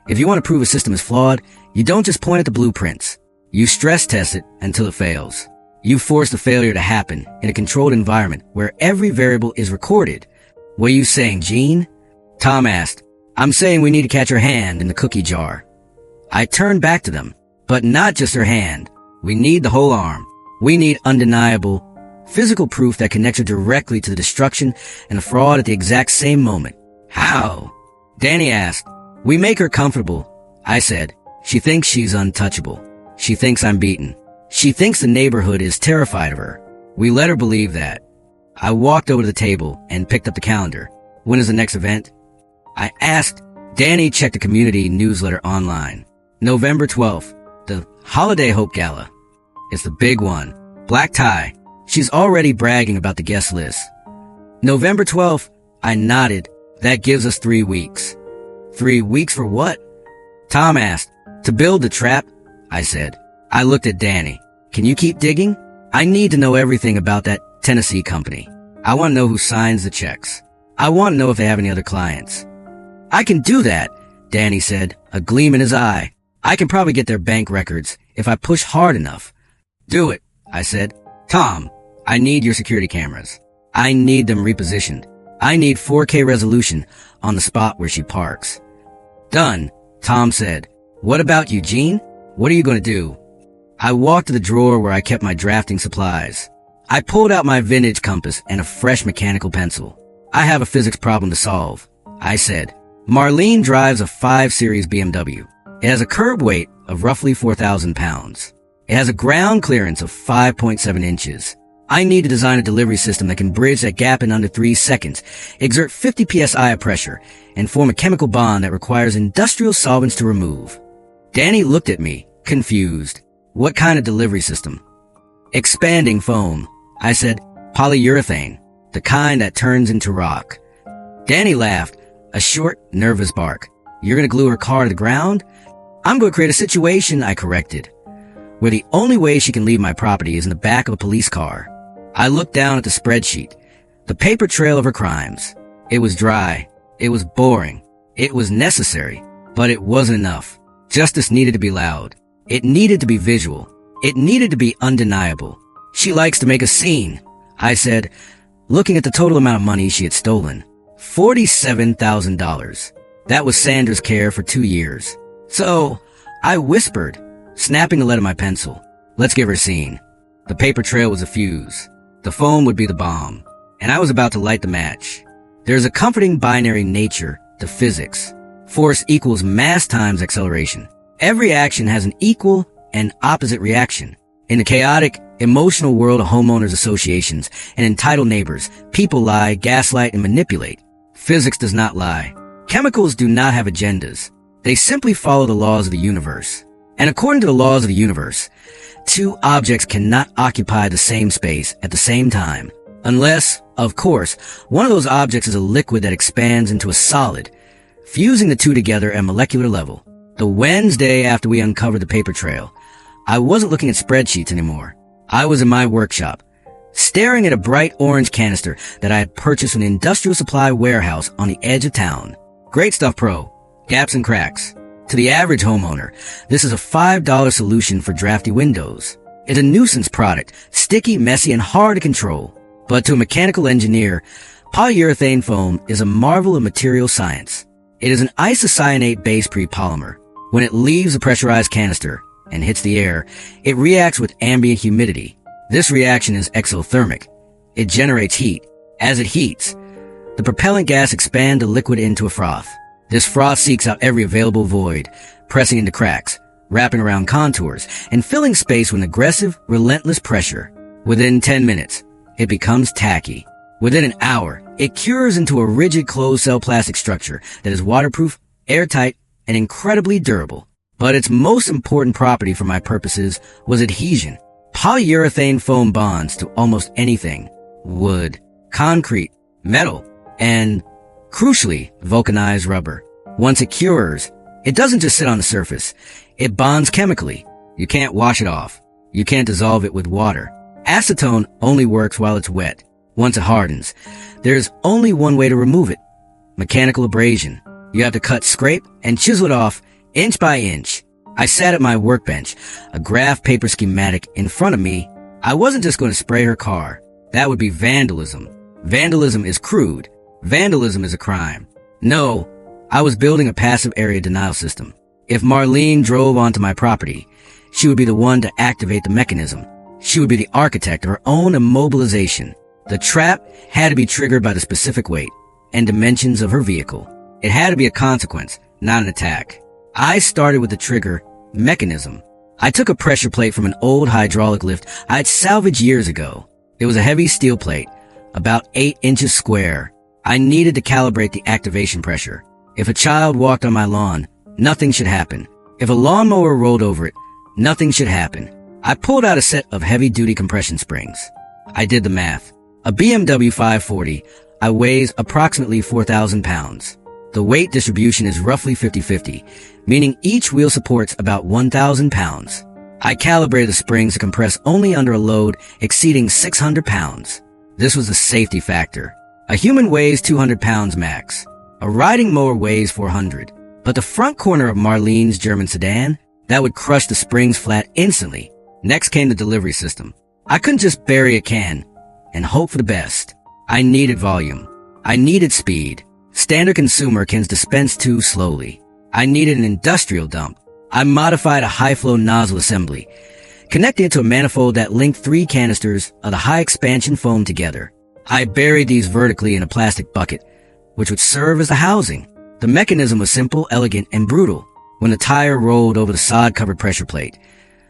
if you want to prove a system is flawed, you don't just point at the blueprints. You stress test it until it fails. You force the failure to happen in a controlled environment where every variable is recorded. What are you saying, Gene? Tom asked. I'm saying we need to catch her hand in the cookie jar. I turned back to them, but not just her hand. We need the whole arm. We need undeniable, physical proof that connects her directly to the destruction and the fraud at the exact same moment. How? Danny asked. We make her comfortable, I said. She thinks she's untouchable. She thinks I'm beaten. She thinks the neighborhood is terrified of her. We let her believe that. I walked over to the table and picked up the calendar. When is the next event? I asked. Danny checked the community newsletter online. November 12th, the Holiday Hope Gala. It's the big one. Black tie. She's already bragging about the guest list. November 12th, I nodded. That gives us 3 weeks. 3 weeks for what? Tom asked. To build the trap, I said. I looked at Danny. Can you keep digging? I need to know everything about that Tennessee company. I want to know who signs the checks. I want to know if they have any other clients. I can do that, Danny said, a gleam in his eye. I can probably get their bank records if I push hard enough. Do it, I said. Tom, I need your security cameras. I need them repositioned. I need 4K resolution on the spot where she parks. Done, Tom said. What about you, Gene? What are you going to do? I walked to the drawer where I kept my drafting supplies. I pulled out my vintage compass and a fresh mechanical pencil. I have a physics problem to solve, I said. Marlene drives a 5 Series BMW. It has a curb weight of roughly 4,000 pounds. It has a ground clearance of 5.7 inches. I need to design a delivery system that can bridge that gap in under 3 seconds, exert 50 psi of pressure, and form a chemical bond that requires industrial solvents to remove. Danny looked at me, confused. What kind of delivery system? Expanding foam. I said, polyurethane, the kind that turns into rock. Danny laughed, a short, nervous bark. You're going to glue her car to the ground? I'm going to create a situation, I corrected, where the only way she can leave my property is in the back of a police car. I looked down at the spreadsheet, the paper trail of her crimes. It was dry. It was boring. It was necessary, but it wasn't enough. Justice needed to be loud. It needed to be visual. It needed to be undeniable. She likes to make a scene, I said, looking at the total amount of money she had stolen. $47,000. That was Sanders' care for 2 years. So, I whispered, snapping the lead of my pencil. Let's give her a scene. The paper trail was a fuse. The foam would be the bomb. And I was about to light the match. There's a comforting binary nature to physics. Force equals mass times acceleration. Every action has an equal and opposite reaction. In the chaotic, emotional world of homeowners associations and entitled neighbors, people lie, gaslight, and manipulate. Physics does not lie. Chemicals do not have agendas. They simply follow the laws of the universe. And according to the laws of the universe, 2 objects cannot occupy the same space at the same time, unless, of course, one of those objects is a liquid that expands into a solid, fusing the 2 together at a molecular level. The Wednesday after we uncovered the paper trail, I wasn't looking at spreadsheets anymore. I was in my workshop, staring at a bright orange canister that I had purchased from an industrial supply warehouse on the edge of town. Great stuff, Pro. Gaps and cracks. To the average homeowner, this is a $5 solution for drafty windows. It's a nuisance product, sticky, messy, and hard to control. But to a mechanical engineer, polyurethane foam is a marvel of material science. It is an isocyanate-based prepolymer. When it leaves a pressurized canister and hits the air, it reacts with ambient humidity. This reaction is exothermic. It generates heat. As it heats, the propellant gas expands the liquid into a froth. This froth seeks out every available void, pressing into cracks, wrapping around contours, and filling space with an aggressive, relentless pressure. Within 10 minutes, it becomes tacky. Within an hour, it cures into a rigid closed-cell plastic structure that is waterproof, airtight, and incredibly durable. But its most important property for my purposes was adhesion. Polyurethane foam bonds to almost anything: wood, concrete, metal, and, crucially, vulcanized rubber. Once it cures, it doesn't just sit on the surface. It bonds chemically. You can't wash it off. You can't dissolve it with water. Acetone only works while it's wet. Once it hardens, there's only one way to remove it: mechanical abrasion. You have to cut, scrape, and chisel it off inch by inch. I sat at my workbench, a graph paper schematic in front of me. I wasn't just going to spray her car. That would be vandalism. Vandalism is crude. Vandalism is a crime. No, I was building a passive area denial system. If Marlene drove onto my property, she would be the one to activate the mechanism. She would be the architect of her own immobilization. The trap had to be triggered by the specific weight and dimensions of her vehicle. It had to be a consequence, not an attack. I started with the trigger mechanism. I took a pressure plate from an old hydraulic lift I had salvaged years ago. It was a heavy steel plate, about 8 inches square. I needed to calibrate the activation pressure. If a child walked on my lawn, nothing should happen. If a lawnmower rolled over it, nothing should happen. I pulled out a set of heavy-duty compression springs. I did the math. A BMW 540, I weighs approximately 4,000 pounds. The weight distribution is roughly 50-50, meaning each wheel supports about 1,000 pounds. I calibrated the springs to compress only under a load exceeding 600 pounds. This was a safety factor. A human weighs 200 pounds max. A riding mower weighs 400. But the front corner of Marlene's German sedan, that would crush the springs flat instantly. Next came the delivery system. I couldn't just bury a can and hope for the best. I needed volume. I needed speed. Standard consumer cans dispense too slowly. I needed an industrial dump. I modified a high-flow nozzle assembly, connecting it to a manifold that linked 3 canisters of the high-expansion foam together. I buried these vertically in a plastic bucket, which would serve as the housing. The mechanism was simple, elegant, and brutal. When the tire rolled over the sod-covered pressure plate,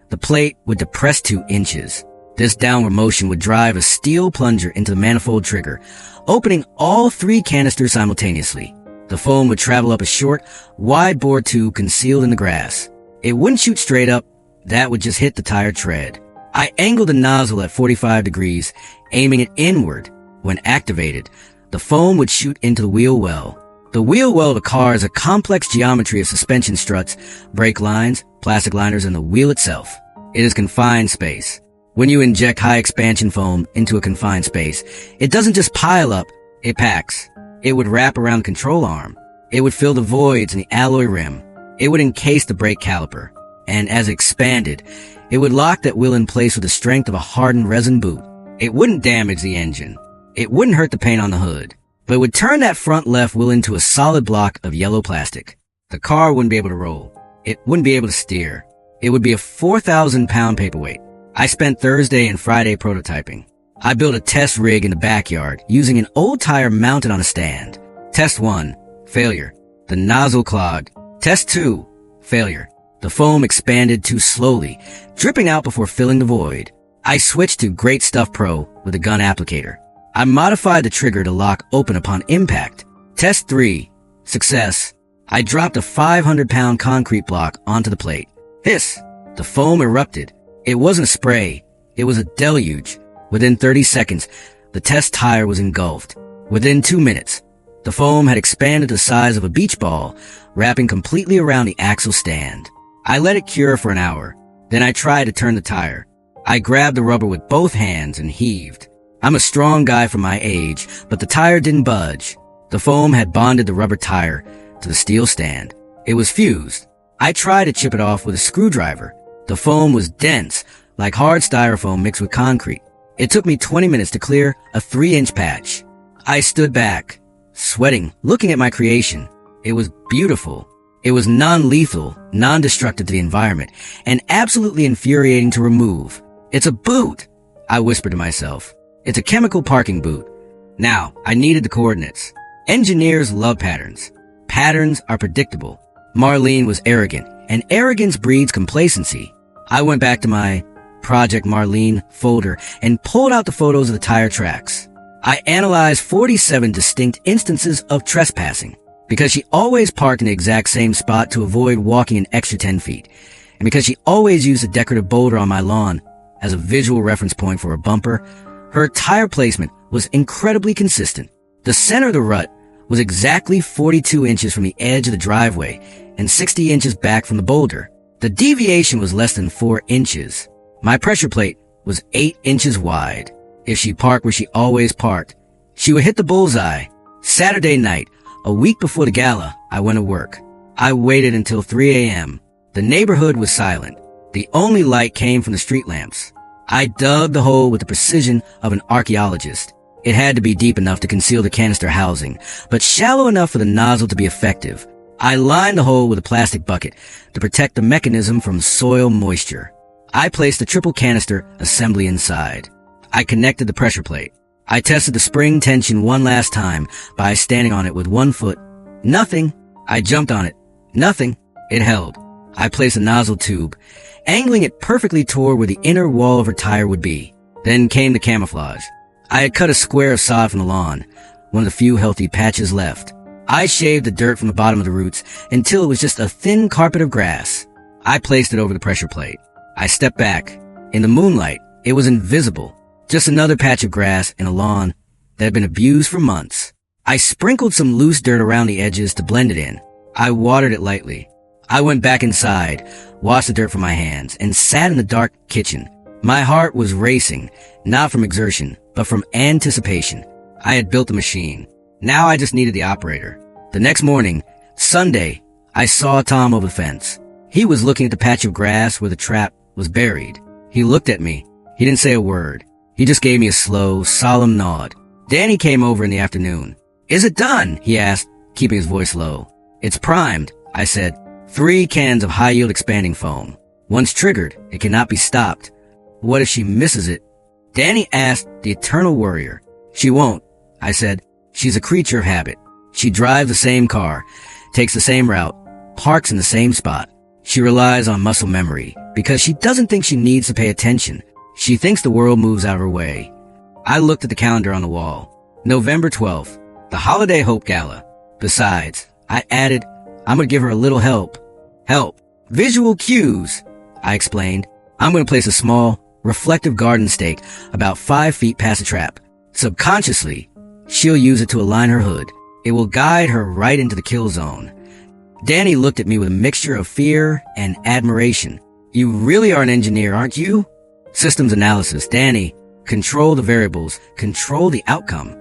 the plate would depress 2 inches. This downward motion would drive a steel plunger into the manifold trigger, opening all 3 canisters simultaneously. The foam would travel up a short, wide bore tube concealed in the grass. It wouldn't shoot straight up. That would just hit the tire tread. I angled the nozzle at 45 degrees, aiming it inward. When activated, the foam would shoot into the wheel well. The wheel well of a car is a complex geometry of suspension struts, brake lines, plastic liners, and the wheel itself. It is confined space. When you inject high expansion foam into a confined space, it doesn't just pile up, it packs. It would wrap around the control arm. It would fill the voids in the alloy rim. It would encase the brake caliper. And as it expanded, it would lock that wheel in place with the strength of a hardened resin boot. It wouldn't damage the engine. It wouldn't hurt the paint on the hood. But it would turn that front left wheel into a solid block of yellow plastic. The car wouldn't be able to roll. It wouldn't be able to steer. It would be a 4,000-pound paperweight. I spent Thursday and Friday prototyping. I built a test rig in the backyard using an old tire mounted on a stand. Test 1, failure. The nozzle clogged. Test 2, failure. The foam expanded too slowly, dripping out before filling the void. I switched to Great Stuff Pro with a gun applicator. I modified the trigger to lock open upon impact. Test 3, success. I dropped a 500-pound concrete block onto the plate. Hiss! The foam erupted. It wasn't a spray. It was a deluge. Within 30 seconds, the test tire was engulfed. Within 2 minutes, the foam had expanded to the size of a beach ball, wrapping completely around the axle stand. I let it cure for an hour. Then I tried to turn the tire. I grabbed the rubber with both hands and heaved. I'm a strong guy for my age, but the tire didn't budge. The foam had bonded the rubber tire to the steel stand. It was fused. I tried to chip it off with a screwdriver. The foam was dense, like hard styrofoam mixed with concrete. It took me 20 minutes to clear a 3-inch patch. I stood back, sweating, looking at my creation. It was beautiful. It was non-lethal, non-destructive to the environment, and absolutely infuriating to remove. It's a boot, I whispered to myself. It's a chemical parking boot. Now, I needed the coordinates. Engineers love patterns. Patterns are predictable. Marlene was arrogant, and arrogance breeds complacency. I went back to my Project Marlene folder and pulled out the photos of the tire tracks. I analyzed 47 distinct instances of trespassing because she always parked in the exact same spot to avoid walking an extra 10 feet, and because she always used a decorative boulder on my lawn as a visual reference point for a bumper. Her tire placement was incredibly consistent. The center of the rut was exactly 42 inches from the edge of the driveway and 60 inches back from the boulder. The deviation was less than 4 inches. My pressure plate was 8 inches wide. If she parked where she always parked, she would hit the bullseye. Saturday night, a week before the gala, I went to work. I waited until 3 a.m. The neighborhood was silent. The only light came from the street lamps. I dug the hole with the precision of an archaeologist. It had to be deep enough to conceal the canister housing, but shallow enough for the nozzle to be effective. I lined the hole with a plastic bucket to protect the mechanism from soil moisture. I placed the triple canister assembly inside. I connected the pressure plate. I tested the spring tension one last time by standing on it with 1 foot. Nothing. I jumped on it. Nothing. It held. I placed a nozzle tube, angling it perfectly toward where the inner wall of her tire would be. Then came the camouflage. I had cut a square of sod from the lawn, one of the few healthy patches left. I shaved the dirt from the bottom of the roots until it was just a thin carpet of grass. I placed it over the pressure plate. I stepped back. In the moonlight, it was invisible. Just another patch of grass in a lawn that had been abused for months. I sprinkled some loose dirt around the edges to blend it in. I watered it lightly. I went back inside, washed the dirt from my hands, and sat in the dark kitchen. My heart was racing, not from exertion, but from anticipation. I had built the machine. Now I just needed the operator. The next morning, Sunday, I saw Tom over the fence. He was looking at the patch of grass where the trap was buried. He looked at me. He didn't say a word. He just gave me a slow, solemn nod. Danny came over in the afternoon. "Is it done?" he asked, keeping his voice low. "It's primed," I said. 3 cans of high-yield expanding foam. Once triggered, it cannot be stopped. What if she misses it? Danny asked the eternal worrier. "She won't," I said. "She's a creature of habit. She drives the same car, takes the same route, parks in the same spot. She relies on muscle memory because she doesn't think she needs to pay attention. She thinks the world moves out of her way." I looked at the calendar on the wall. November 12th, the Holiday Hope Gala. Besides, I added, I'm going to give her a little help. Help. Visual cues, I explained. I'm going to place a small, reflective garden stake about 5 feet past the trap. Subconsciously, she'll use it to align her hood. It will guide her right into the kill zone. Danny looked at me with a mixture of fear and admiration. "You really are an engineer, aren't you?" Systems analysis. Danny, control the variables, control the outcome.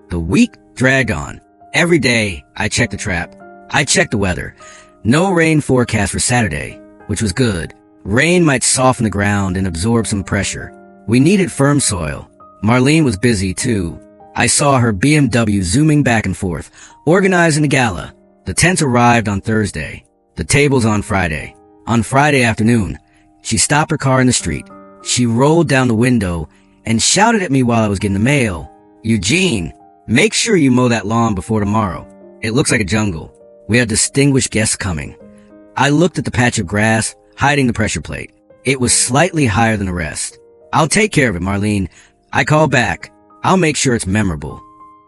The week dragged on. Every day, I checked the trap. I checked the weather. No rain forecast for Saturday, which was good. Rain might soften the ground and absorb some pressure. We needed firm soil. Marlene was busy too. I saw her BMW zooming back and forth, organizing the gala. The tents arrived on Thursday. The tables on Friday. On Friday afternoon, she stopped her car in the street. She rolled down the window and shouted at me while I was getting the mail. "Eugene, make sure you mow that lawn before tomorrow. It looks like a jungle. We have distinguished guests coming." I looked at the patch of grass, hiding the pressure plate. It was slightly higher than the rest. "I'll take care of it, Marlene." I called back. "I'll make sure it's memorable."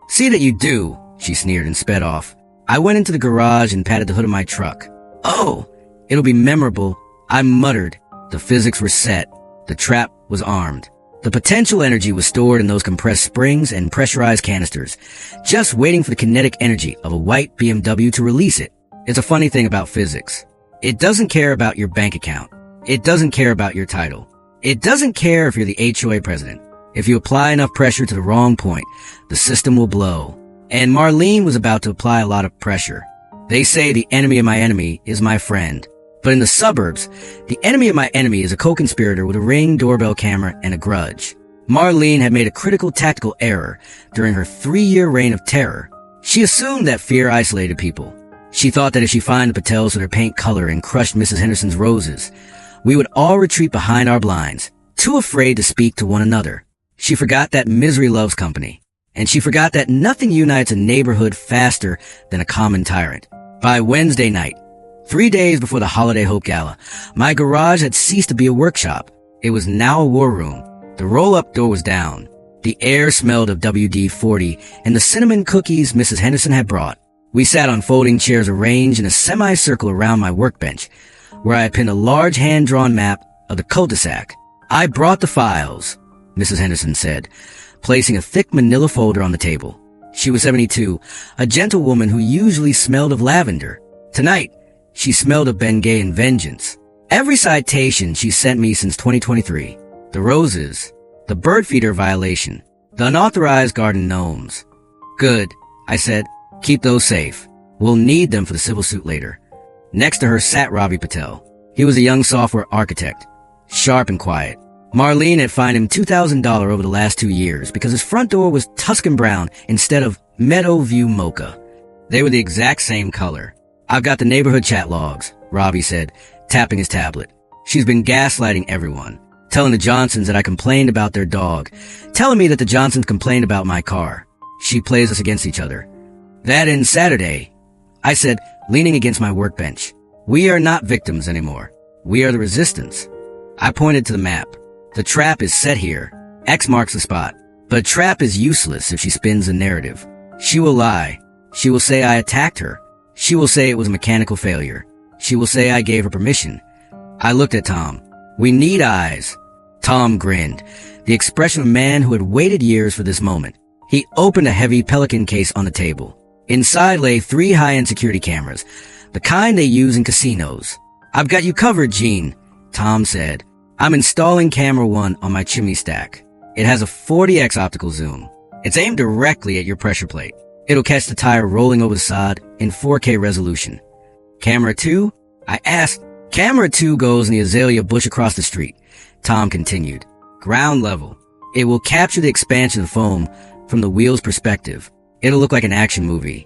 "See that you do," she sneered and sped off. I went into the garage and patted the hood of my truck. "Oh, it'll be memorable," I muttered. The physics were set. The trap was armed. The potential energy was stored in those compressed springs and pressurized canisters, just waiting for the kinetic energy of a white BMW to release it. It's a funny thing about physics. It doesn't care about your bank account. It doesn't care about your title. It doesn't care if you're the HOA president. If you apply enough pressure to the wrong point, the system will blow. And Marlene was about to apply a lot of pressure. They say the enemy of my enemy is my friend. But in the suburbs, the enemy of my enemy is a co-conspirator with a Ring doorbell camera and a grudge. Marlene had made a critical tactical error during her 3-year reign of terror. She assumed that fear isolated people. She thought that if she fined the Patels with her paint color and crushed Mrs. Henderson's roses, we would all retreat behind our blinds, too afraid to speak to one another. She forgot that misery loves company. And she forgot that nothing unites a neighborhood faster than a common tyrant. By Wednesday night, 3 days before the Holiday Hope Gala, my garage had ceased to be a workshop. It was now a war room. The roll-up door was down. The air smelled of WD-40 and the cinnamon cookies Mrs. Henderson had brought. We sat on folding chairs arranged in a semicircle around my workbench, where I had pinned a large hand-drawn map of the cul-de-sac. "I brought the files," Mrs. Henderson said, placing a thick manila folder on the table. She was 72, a gentle woman who usually smelled of lavender. Tonight, she smelled of Bengay and vengeance. Every citation she sent me since 2023. The roses, the bird feeder violation, the unauthorized garden gnomes. "Good," I said. "Keep those safe. We'll need them for the civil suit later." Next to her sat Ravi Patel. He was a young software architect, sharp and quiet. Marlene had fined him $2,000 over the last 2 years because his front door was Tuscan brown instead of Meadowview mocha. They were the exact same color. "I've got the neighborhood chat logs," Ravi said, tapping his tablet. "She's been gaslighting everyone, telling the Johnsons that I complained about their dog, telling me that the Johnsons complained about my car. She plays us against each other." "That ends Saturday," I said, leaning against my workbench. "We are not victims anymore. We are the resistance." I pointed to the map. "The trap is set here. X marks the spot. But a trap is useless if she spins a narrative. She will lie. She will say I attacked her. She will say it was a mechanical failure. She will say I gave her permission." I looked at Tom. "We need eyes." Tom grinned, the expression of a man who had waited years for this moment. He opened a heavy Pelican case on the table. Inside lay 3 high-end security cameras, the kind they use in casinos. "I've got you covered, Gene," Tom said. "I'm installing camera 1 on my chimney stack. It has a 40x optical zoom. It's aimed directly at your pressure plate. It'll catch the tire rolling over the sod in 4K resolution." "Camera 2? I asked. "Camera 2 goes in the azalea bush across the street," Tom continued. "Ground level. It will capture the expansion of the foam from the wheel's perspective. It'll look like an action movie."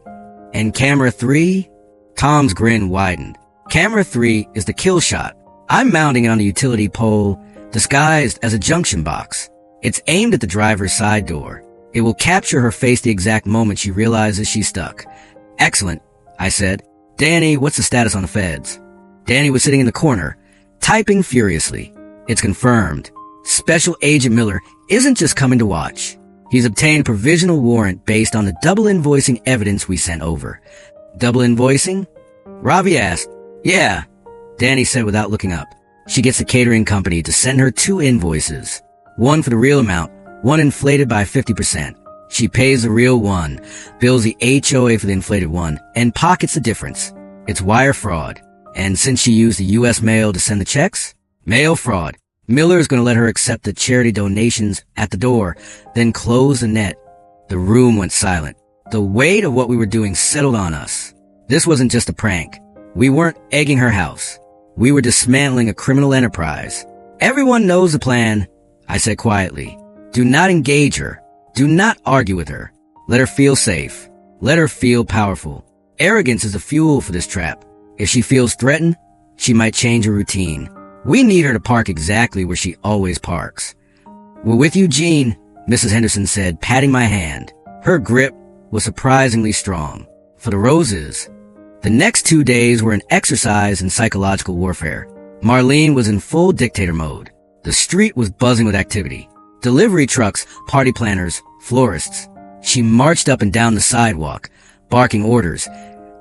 "And camera 3? Tom's grin widened. "Camera 3 is the kill shot. I'm mounting it on a utility pole disguised as a junction box. It's aimed at the driver's side door. It will capture her face the exact moment she realizes she's stuck." "Excellent," I said. "Danny, what's the status on the feds?" Danny was sitting in the corner, typing furiously. "It's confirmed. Special Agent Miller isn't just coming to watch. He's obtained provisional warrant based on the double invoicing evidence we sent over." "Double invoicing?" Ravi asked. "Yeah," Danny said without looking up. "She gets the catering company to send her 2 invoices. One for the real amount, one inflated by 50%. She pays the real one, bills the HOA for the inflated one, and pockets the difference. It's wire fraud. And since she used the U.S. mail to send the checks, mail fraud. Miller is going to let her accept the charity donations at the door, then close the net." The room went silent. The weight of what we were doing settled on us. This wasn't just a prank. We weren't egging her house. We were dismantling a criminal enterprise. "Everyone knows the plan," I said quietly. "Do not engage her. Do not argue with her. Let her feel safe. Let her feel powerful. Arrogance is the fuel for this trap. If she feels threatened, she might change her routine. We need her to park exactly where she always parks." "We're with you, Gene," Mrs. Henderson said, patting my hand. Her grip was surprisingly strong. "For the roses." The next 2 days were an exercise in psychological warfare. Marlene was in full dictator mode. The street was buzzing with activity. Delivery trucks, party planners, florists. She marched up and down the sidewalk, barking orders,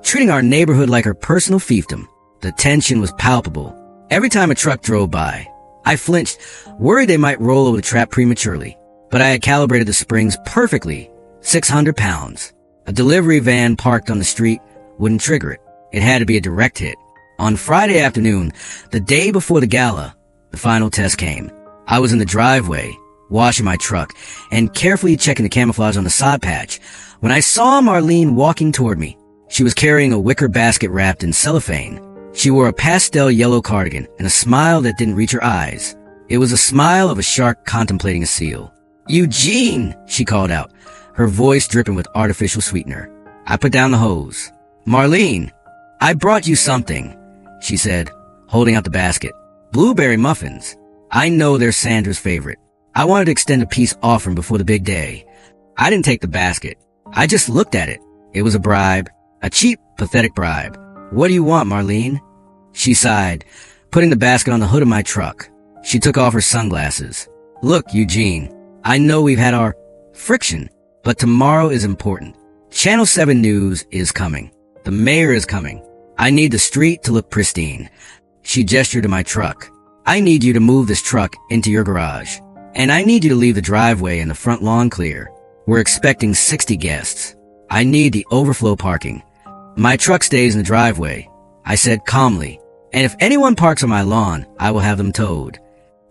treating our neighborhood like her personal fiefdom. The tension was palpable. Every time a truck drove by, I flinched, worried they might roll over the trap prematurely. But I had calibrated the springs perfectly, 600 pounds. A delivery van parked on the street wouldn't trigger it. It had to be a direct hit. On Friday afternoon, the day before the gala, the final test came. I was in the driveway, washing my truck, and carefully checking the camouflage on the sod patch, when I saw Marlene walking toward me. She was carrying a wicker basket wrapped in cellophane. She wore a pastel yellow cardigan and a smile that didn't reach her eyes. It was a smile of a shark contemplating a seal. "Eugene!" she called out, her voice dripping with artificial sweetener. I put down the hose. "Marlene, I brought you something," she said, holding out the basket. "Blueberry muffins. I know they're Sandra's favorite. I wanted to extend a peace offering before the big day." I didn't take the basket. I just looked at it. It was a bribe. A cheap, pathetic bribe. "What do you want, Marlene?" She sighed, putting the basket on the hood of my truck. She took off her sunglasses. "Look, Eugene, I know we've had our friction, but tomorrow is important. Channel 7 News is coming. The mayor is coming. I need the street to look pristine." She gestured to my truck. "I need you to move this truck into your garage. And I need you to leave the driveway and the front lawn clear. We're expecting 60 guests. I need the overflow parking. My truck stays in the driveway," I said calmly. "And if anyone parks on my lawn, I will have them towed."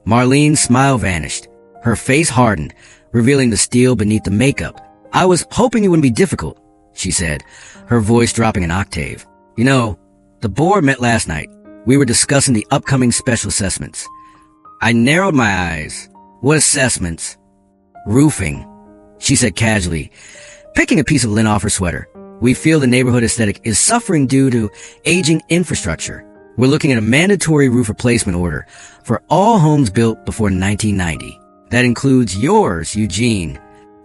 Marlene's smile vanished. Her face hardened, revealing the steel beneath the makeup. "I was hoping it wouldn't be difficult," she said, her voice dropping an octave. "You know, the board met last night. We were discussing the upcoming special assessments." I narrowed my eyes. "What assessments?" "Roofing," she said casually, picking a piece of lint off her sweater. "We feel the neighborhood aesthetic is suffering due to aging infrastructure. We're looking at a mandatory roof replacement order for all homes built before 1990. That includes yours, Eugene."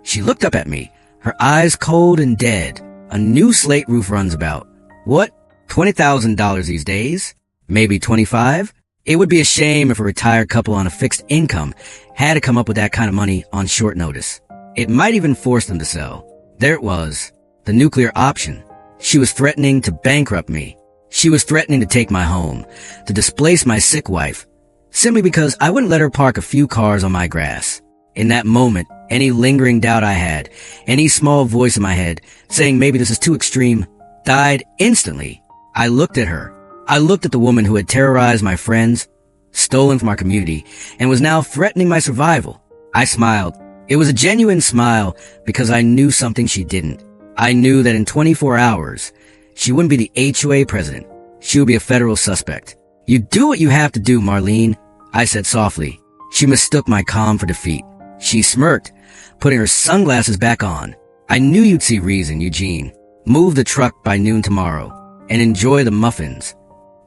She looked up at me, her eyes cold and dead. "A new slate roof runs about, what, $20,000 these days? Maybe 25? It would be a shame if a retired couple on a fixed income had to come up with that kind of money on short notice. It might even force them to sell." There it was, the nuclear option. She was threatening to bankrupt me. She was threatening to take my home, to displace my sick wife, simply because I wouldn't let her park a few cars on my grass. In that moment, Any lingering doubt I had, any small voice in my head saying maybe this is too extreme, died instantly. I looked at her. I looked at the woman who had terrorized my friends, stolen from our community, and was now threatening my survival. I smiled. It was a genuine smile because I knew something she didn't. I knew that in 24 hours, she wouldn't be the HOA president. She would be a federal suspect. You do what you have to do, Marlene, I said softly. She mistook my calm for defeat. She smirked, putting her sunglasses back on. I knew you'd see reason, Eugene. Move the truck by noon tomorrow and enjoy the muffins.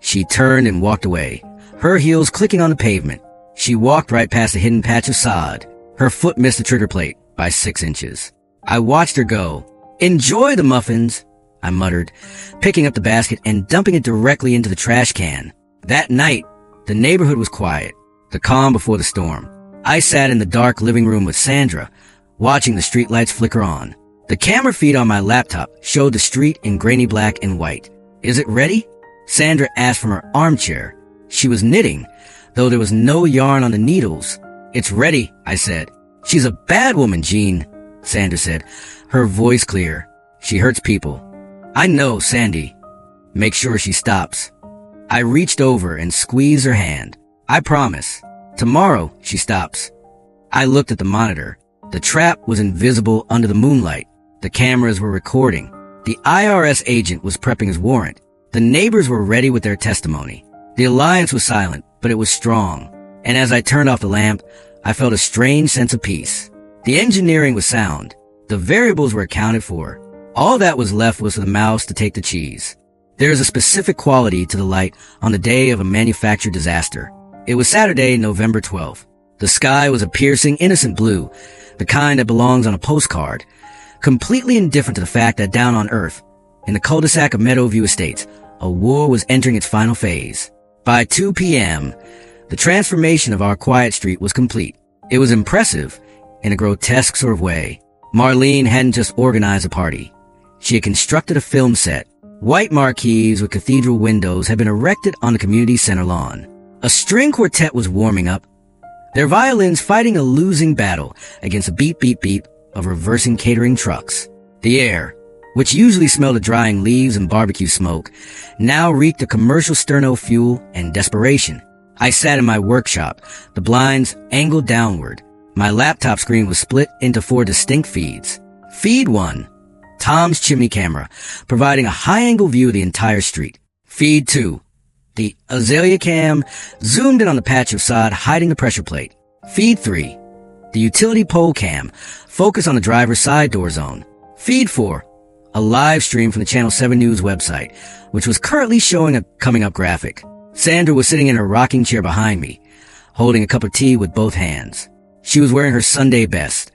She turned and walked away, her heels clicking on the pavement. She walked right past a hidden patch of sod. Her foot missed the trigger plate by 6 inches. I watched her go. Enjoy the muffins, I muttered, picking up the basket and dumping it directly into the trash can. That night, the neighborhood was quiet, the calm before the storm. I sat in the dark living room with Sandra, watching the streetlights flicker on. The camera feed on my laptop showed the street in grainy black and white. Is it ready? Sandra asked from her armchair. She was knitting, though there was no yarn on the needles. It's ready, I said. She's a bad woman, Jean, Sandra said, her voice clear. She hurts people. I know, Sandy. Make sure she stops. I reached over and squeezed her hand. I promise. Tomorrow, she stops. I looked at the monitor. The trap was invisible under the moonlight. The cameras were recording. The IRS agent was prepping his warrant. The neighbors were ready with their testimony. The alliance was silent, but it was strong. And as I turned off the lamp, I felt a strange sense of peace. The engineering was sound. The variables were accounted for. All that was left was for the mouse to take the cheese. There is a specific quality to the light on the day of a manufactured disaster. It was Saturday, November 12th. The sky was a piercing, innocent blue, the kind that belongs on a postcard, completely indifferent to the fact that down on Earth, in the cul-de-sac of Meadowview Estates, a war was entering its final phase. By 2 p.m., the transformation of our quiet street was complete. It was impressive in a grotesque sort of way. Marlene hadn't just organized a party. She had constructed a film set. White marquees with cathedral windows had been erected on the community center lawn. A string quartet was warming up, their violins fighting a losing battle against the beep beep beep of reversing catering trucks. The air, which usually smelled of drying leaves and barbecue smoke, now reeked of commercial sterno fuel and desperation. I sat in my workshop, the blinds angled downward. My laptop screen was split into 4 distinct feeds. Feed 1, Tom's chimney camera, providing a high-angle view of the entire street. Feed 2, the Azalea cam zoomed in on the patch of sod hiding the pressure plate. Feed 3, the utility pole cam, focused on the driver's side door zone. Feed 4, a live stream from the Channel 7 News website, which was currently showing a coming-up graphic. Sandra was sitting in her rocking chair behind me, holding a cup of tea with both hands. She was wearing her Sunday best,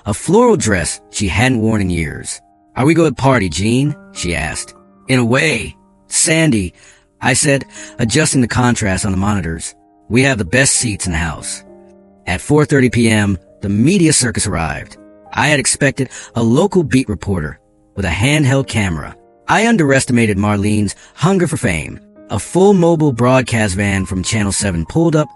a floral dress she hadn't worn in years. Are we going to party, Jean? She asked. In a way. Sandy, I said, adjusting the contrast on the monitors. We have the best seats in the house. At 4:30 p.m., the media circus arrived. I had expected a local beat reporter with a handheld camera. I underestimated Marlene's hunger for fame. A full mobile broadcast van from Channel 7 pulled up,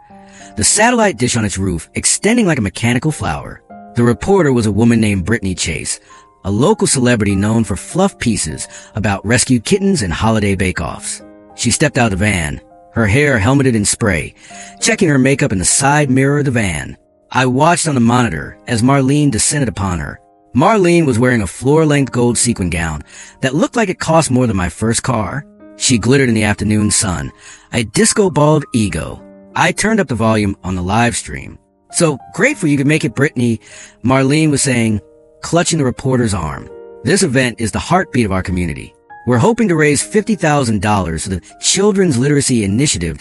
the satellite dish on its roof extending like a mechanical flower. The reporter was a woman named Brittany Chase, a local celebrity known for fluff pieces about rescued kittens and holiday bake-offs. She stepped out of the van, her hair helmeted in spray, checking her makeup in the side mirror of the van. I watched on the monitor as Marlene descended upon her. Marlene was wearing a floor-length gold sequin gown that looked like it cost more than my first car. She glittered in the afternoon sun, a disco ball of ego. I turned up the volume on the live stream. So grateful you could make it, Brittany, Marlene was saying, clutching the reporter's arm. This event is the heartbeat of our community. We're hoping to raise $50,000 for the Children's Literacy Initiative.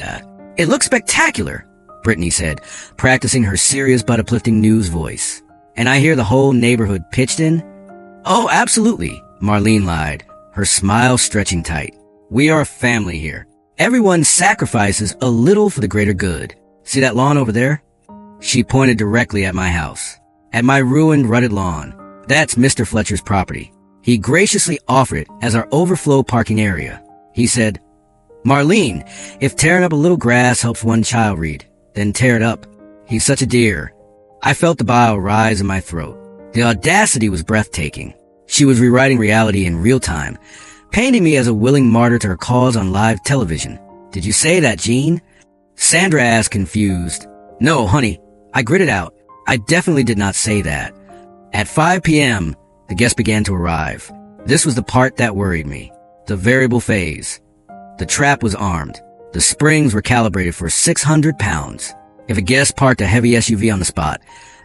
It looks spectacular, Brittany said, practicing her serious but uplifting news voice. And I hear the whole neighborhood pitched in? Oh, absolutely, Marlene lied, her smile stretching tight. We are a family here. Everyone sacrifices a little for the greater good. See that lawn over there? She pointed directly at my house, at my ruined, rutted lawn. That's Mr. Fletcher's property. He graciously offered it as our overflow parking area. He said, Marlene, if tearing up a little grass helps one child read, then tear it up. He's such a dear. I felt the bile rise in my throat. The audacity was breathtaking. She was rewriting reality in real time, painting me as a willing martyr to her cause on live television. "Did you say that, Jean?" Sandra asked, confused. "No, honey," I gritted out. "I definitely did not say that." At 5 p.m., the guests began to arrive. This was the part that worried me. The variable phase. The trap was armed. The springs were calibrated for 600 pounds. If a guest parked a heavy SUV on the spot,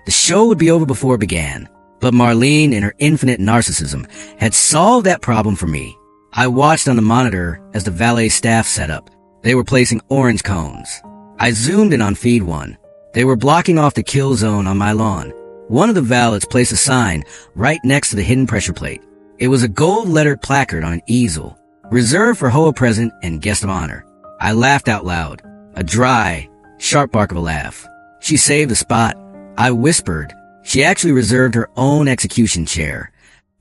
the show would be over before it began. But Marlene, in her infinite narcissism, had solved that problem for me. I watched on the monitor as the valet staff set up. They were placing orange cones. I zoomed in on feed 1. They were blocking off the kill zone on my lawn. One of the valets placed a sign right next to the hidden pressure plate. It was a gold-lettered placard on an easel, reserved for HOA President and Guest of Honor. I laughed out loud, a dry, sharp bark of a laugh. She saved the spot. I whispered. She actually reserved her own execution chair.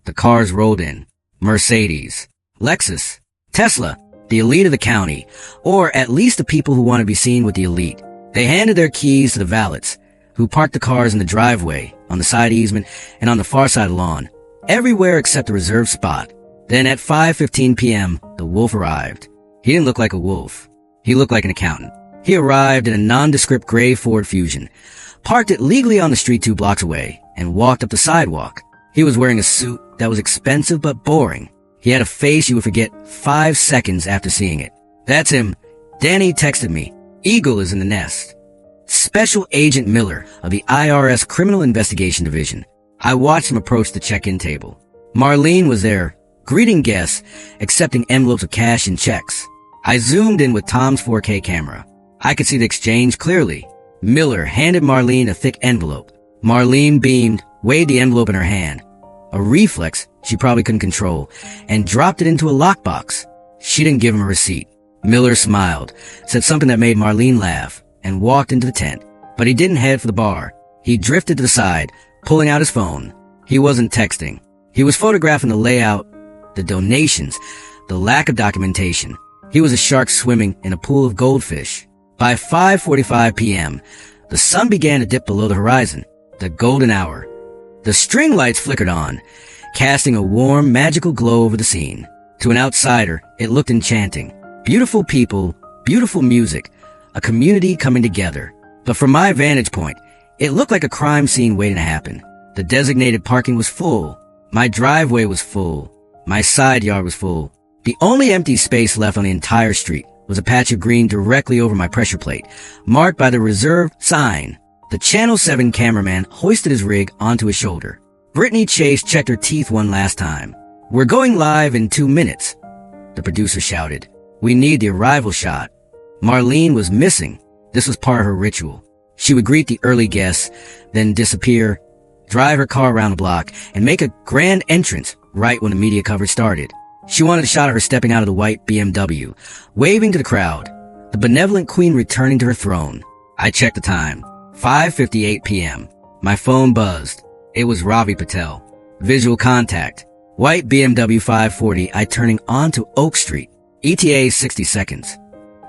The cars rolled in. Mercedes, Lexus, Tesla, the elite of the county, or at least the people who want to be seen with the elite. They handed their keys to the valets, who parked the cars in the driveway, on the side easement, and on the far side of the lawn, everywhere except the reserved spot. Then at 5:15 p.m., the wolf arrived. He didn't look like a wolf. He looked like an accountant. He arrived in a nondescript gray Ford Fusion, parked it legally on the street 2 blocks away, and walked up the sidewalk. He was wearing a suit that was expensive but boring. He had a face you would forget 5 seconds after seeing it. "That's him." Danny texted me. "Eagle is in the nest." Special Agent Miller of the IRS Criminal Investigation Division. I watched him approach the check-in table. Marlene was there, greeting guests, accepting envelopes of cash and checks. I zoomed in with Tom's 4K camera. I could see the exchange clearly. Miller handed Marlene a thick envelope. Marlene beamed, weighed the envelope in her hand. A reflex she probably couldn't control, and dropped it into a lockbox. She didn't give him a receipt. Miller smiled, said something that made Marlene laugh, and walked into the tent. But he didn't head for the bar. He drifted to the side, pulling out his phone. He wasn't texting. He was photographing the layout, the donations, the lack of documentation. He was a shark swimming in a pool of goldfish. By 5:45 p.m., the sun began to dip below the horizon, the golden hour. The string lights flickered on, casting a warm, magical glow over the scene. To an outsider, it looked enchanting. Beautiful people, beautiful music, a community coming together. But from my vantage point, it looked like a crime scene waiting to happen. The designated parking was full. My driveway was full. My side yard was full. The only empty space left on the entire street was a patch of green directly over my pressure plate, marked by the reserved sign. The Channel 7 cameraman hoisted his rig onto his shoulder. Brittany Chase checked her teeth one last time. "We're going live in 2 minutes," the producer shouted. "We need the arrival shot." Marlene was missing. This was part of her ritual. She would greet the early guests, then disappear, drive her car around the block, and make a grand entrance right when the media coverage started. She wanted a shot of her stepping out of the white BMW, waving to the crowd, the benevolent queen returning to her throne. I checked the time. 5:58 p.m. My phone buzzed. It was Ravi Patel. Visual contact. White BMW 540I turning onto Oak Street. ETA 60 seconds.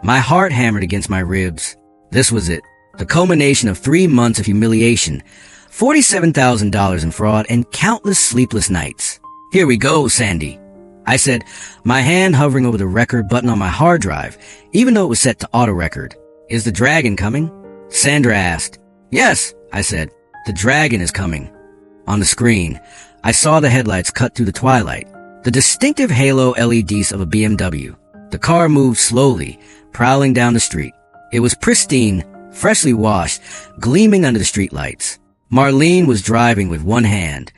My heart hammered against my ribs. This was it. The culmination of 3 months of humiliation, $47,000 in fraud, and countless sleepless nights. "Here we go, Sandy," I said, my hand hovering over the record button on my hard drive, even though it was set to auto record. "Is the dragon coming?" Sandra asked. "Yes," I said. "The dragon is coming." On the screen, I saw the headlights cut through the twilight, the distinctive halo LEDs of a BMW. The car moved slowly, prowling down the street. It was pristine, freshly washed, gleaming under the streetlights. Marlene was driving with one hand,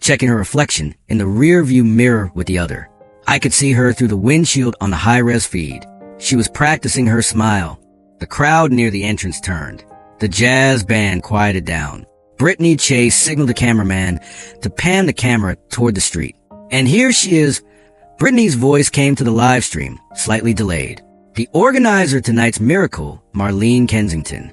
checking her reflection in the rear-view mirror with the other. I could see her through the windshield on the high-res feed. She was practicing her smile. The crowd near the entrance turned. The jazz band quieted down. Brittany Chase signaled the cameraman to pan the camera toward the street. "And here she is." Brittany's voice came to the live stream, slightly delayed. "The organizer of tonight's miracle, Marlene Kensington."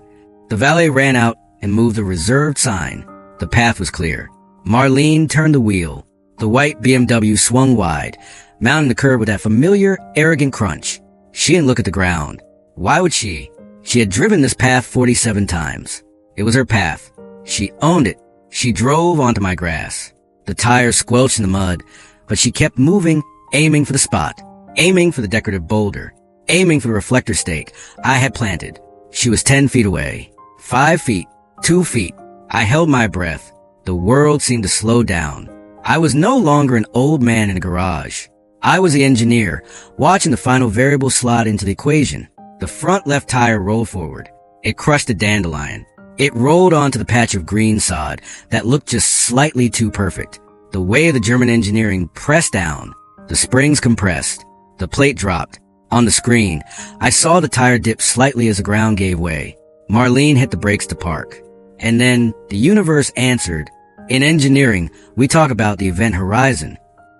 The valet ran out and moved the reserved sign. The path was clear. Marlene turned the wheel. The white BMW swung wide, mounting the curb with that familiar, arrogant crunch. She didn't look at the ground. Why would she? She had driven this path 47 times. It was her path. She owned it. She drove onto my grass. The tires squelched in the mud, but she kept moving, aiming for the spot, aiming for the decorative boulder, aiming for the reflector stake I had planted. She was 10 feet away. 5 feet. 2 feet. I held my breath. The world seemed to slow down. I was no longer an old man in a garage. I was the engineer, watching the final variable slot into the equation. The front left tire rolled forward. It crushed a dandelion. It rolled onto the patch of green sod that looked just slightly too perfect. The way of the German engineering pressed down. The springs compressed. The plate dropped. On the screen, I saw the tire dip slightly as the ground gave way. Marlene hit the brakes to park. And then the universe answered. In engineering, we talk about the event horizon.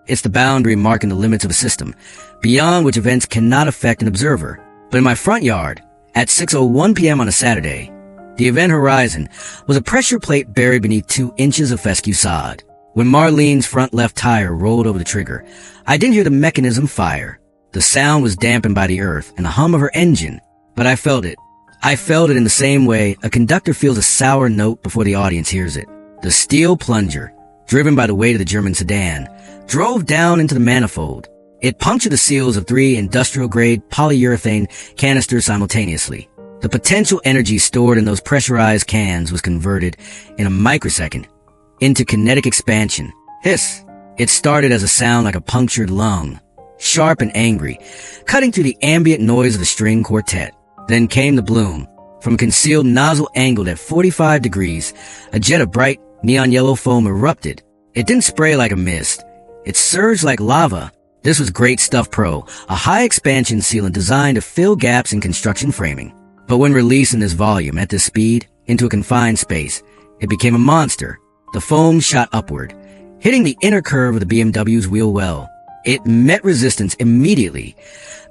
It's the boundary marking the limits of a system, beyond which events cannot affect an observer. But in my front yard, at 6:01 p.m. on a Saturday, the event horizon was a pressure plate buried beneath 2 inches of fescue sod. When Marlene's front left tire rolled over the trigger, I didn't hear the mechanism fire. The sound was dampened by the earth and the hum of her engine, but I felt it. I felt it in the same way a conductor feels a sour note before the audience hears it. The steel plunger, driven by the weight of the German sedan, drove down into the manifold. It punctured the seals of 3 industrial-grade polyurethane canisters simultaneously. The potential energy stored in those pressurized cans was converted in a microsecond into kinetic expansion. Hiss! It started as a sound like a punctured lung, sharp and angry, cutting through the ambient noise of the string quartet. Then came the bloom. From a concealed nozzle angled at 45 degrees, a jet of bright neon yellow foam erupted. It didn't spray like a mist. It surged like lava. This was Great Stuff Pro, a high-expansion sealant designed to fill gaps in construction framing. But when released in this volume, at this speed, into a confined space, it became a monster. The foam shot upward, hitting the inner curve of the BMW's wheel well. It met resistance immediately.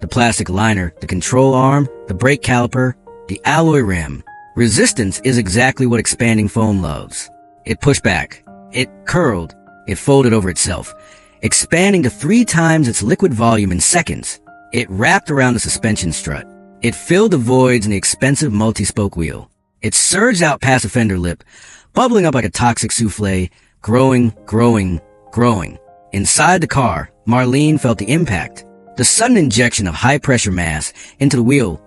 The plastic liner, the control arm, the brake caliper, the alloy rim. Resistance is exactly what expanding foam loves. It pushed back. It curled. It folded over itself, expanding to 3 times its liquid volume in seconds. It wrapped around the suspension strut. It filled the voids in the expensive multi-spoke wheel. It surged out past the fender lip, bubbling up like a toxic souffle, growing, growing, growing. Inside the car, Marlene felt the impact. The sudden injection of high-pressure mass into the wheel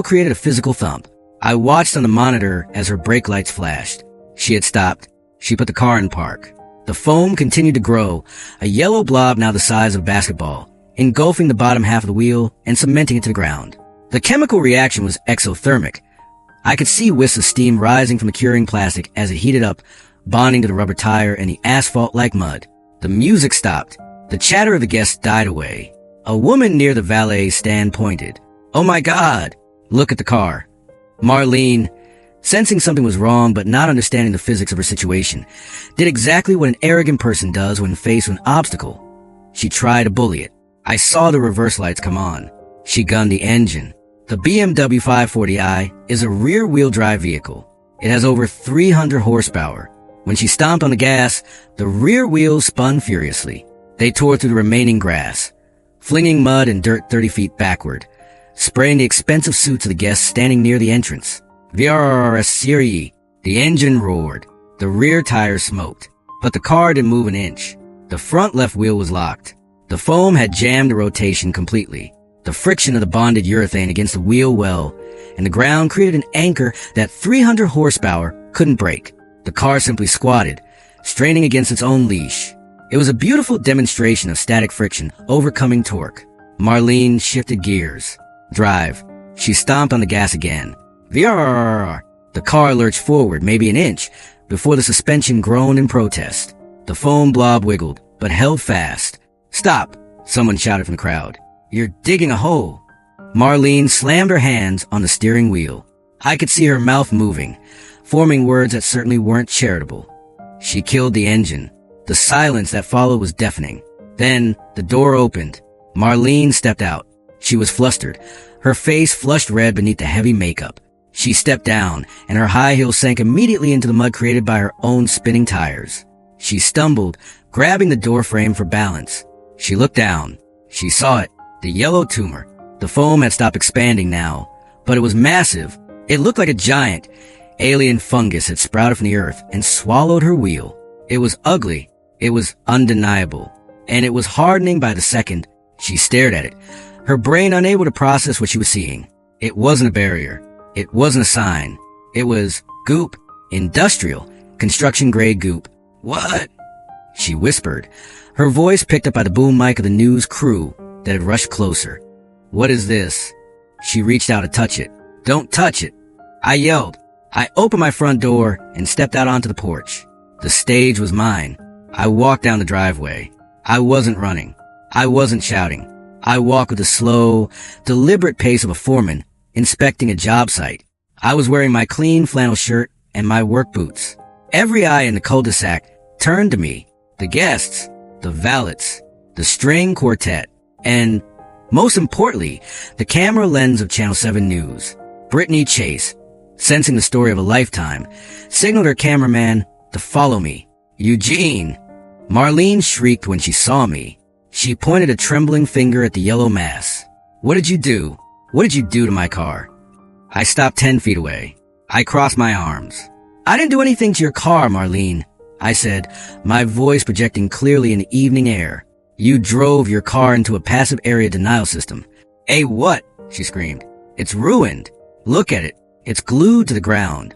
created a physical thump. I watched on the monitor as her brake lights flashed. She had stopped. She put the car in park. The foam continued to grow, a yellow blob now the size of a basketball, engulfing the bottom half of the wheel and cementing it to the ground. The chemical reaction was exothermic. I could see wisps of steam rising from the curing plastic as it heated up, bonding to the rubber tire and the asphalt like mud. The music stopped. The chatter of the guests died away. A woman near the valet stand pointed. "Oh my God! Look at the car." Marlene, sensing something was wrong but not understanding the physics of her situation, did exactly what an arrogant person does when faced with an obstacle. She tried to bully it. I saw the reverse lights come on. She gunned the engine. The BMW 540i is a rear-wheel drive vehicle. It has over 300 horsepower. When she stomped on the gas, the rear wheels spun furiously. They tore through the remaining grass, flinging mud and dirt 30 feet backward, spraying the expensive suits of the guests standing near the entrance. VRSCRE. The engine roared. The rear tires smoked. But the car didn't move an inch. The front left wheel was locked. The foam had jammed the rotation completely. The friction of the bonded urethane against the wheel well and the ground created an anchor that 300 horsepower couldn't break. The car simply squatted, straining against its own leash. It was a beautiful demonstration of static friction overcoming torque. Marlene shifted gears. Drive. She stomped on the gas again. VRRR. The car lurched forward maybe an inch before the suspension groaned in protest. The foam blob wiggled, but held fast. "Stop!" someone shouted from the crowd. "You're digging a hole." Marlene slammed her hands on the steering wheel. I could see her mouth moving, forming words that certainly weren't charitable. She killed the engine. The silence that followed was deafening. Then, the door opened. Marlene stepped out. She was flustered, her face flushed red beneath the heavy makeup. She stepped down, and her high heels sank immediately into the mud created by her own spinning tires. She stumbled, grabbing the door frame for balance. She looked down. She saw it. The yellow tumor. The foam had stopped expanding now, but it was massive. It looked like a giant. Alien fungus had sprouted from the earth and swallowed her wheel. It was ugly. It was undeniable. And it was hardening by the second. She stared at it, her brain unable to process what she was seeing. It wasn't a barrier. It wasn't a sign. It was goop. Industrial. Construction-grade goop. What? She whispered. Her voice picked up by the boom mic of the news crew that had rushed closer. What is this? She reached out to touch it. Don't touch it. I yelled. I opened my front door and stepped out onto the porch. The stage was mine. I walked down the driveway. I wasn't running. I wasn't shouting. I walked with the slow, deliberate pace of a foreman inspecting a job site. I was wearing my clean flannel shirt and my work boots. Every eye in the cul-de-sac turned to me. The guests, the valets, the string quartet, and, most importantly, the camera lens of Channel 7 News. Brittany Chase, sensing the story of a lifetime, signaled her cameraman to follow me. Eugene! Marlene shrieked when she saw me. She pointed a trembling finger at the yellow mass. What did you do? What did you do to my car? I stopped 10 feet away. I crossed my arms. I didn't do anything to your car, Marlene, I said, my voice projecting clearly in the evening air. You drove your car into a passive area denial system. A what? She screamed. It's ruined. Look at it. It's glued to the ground.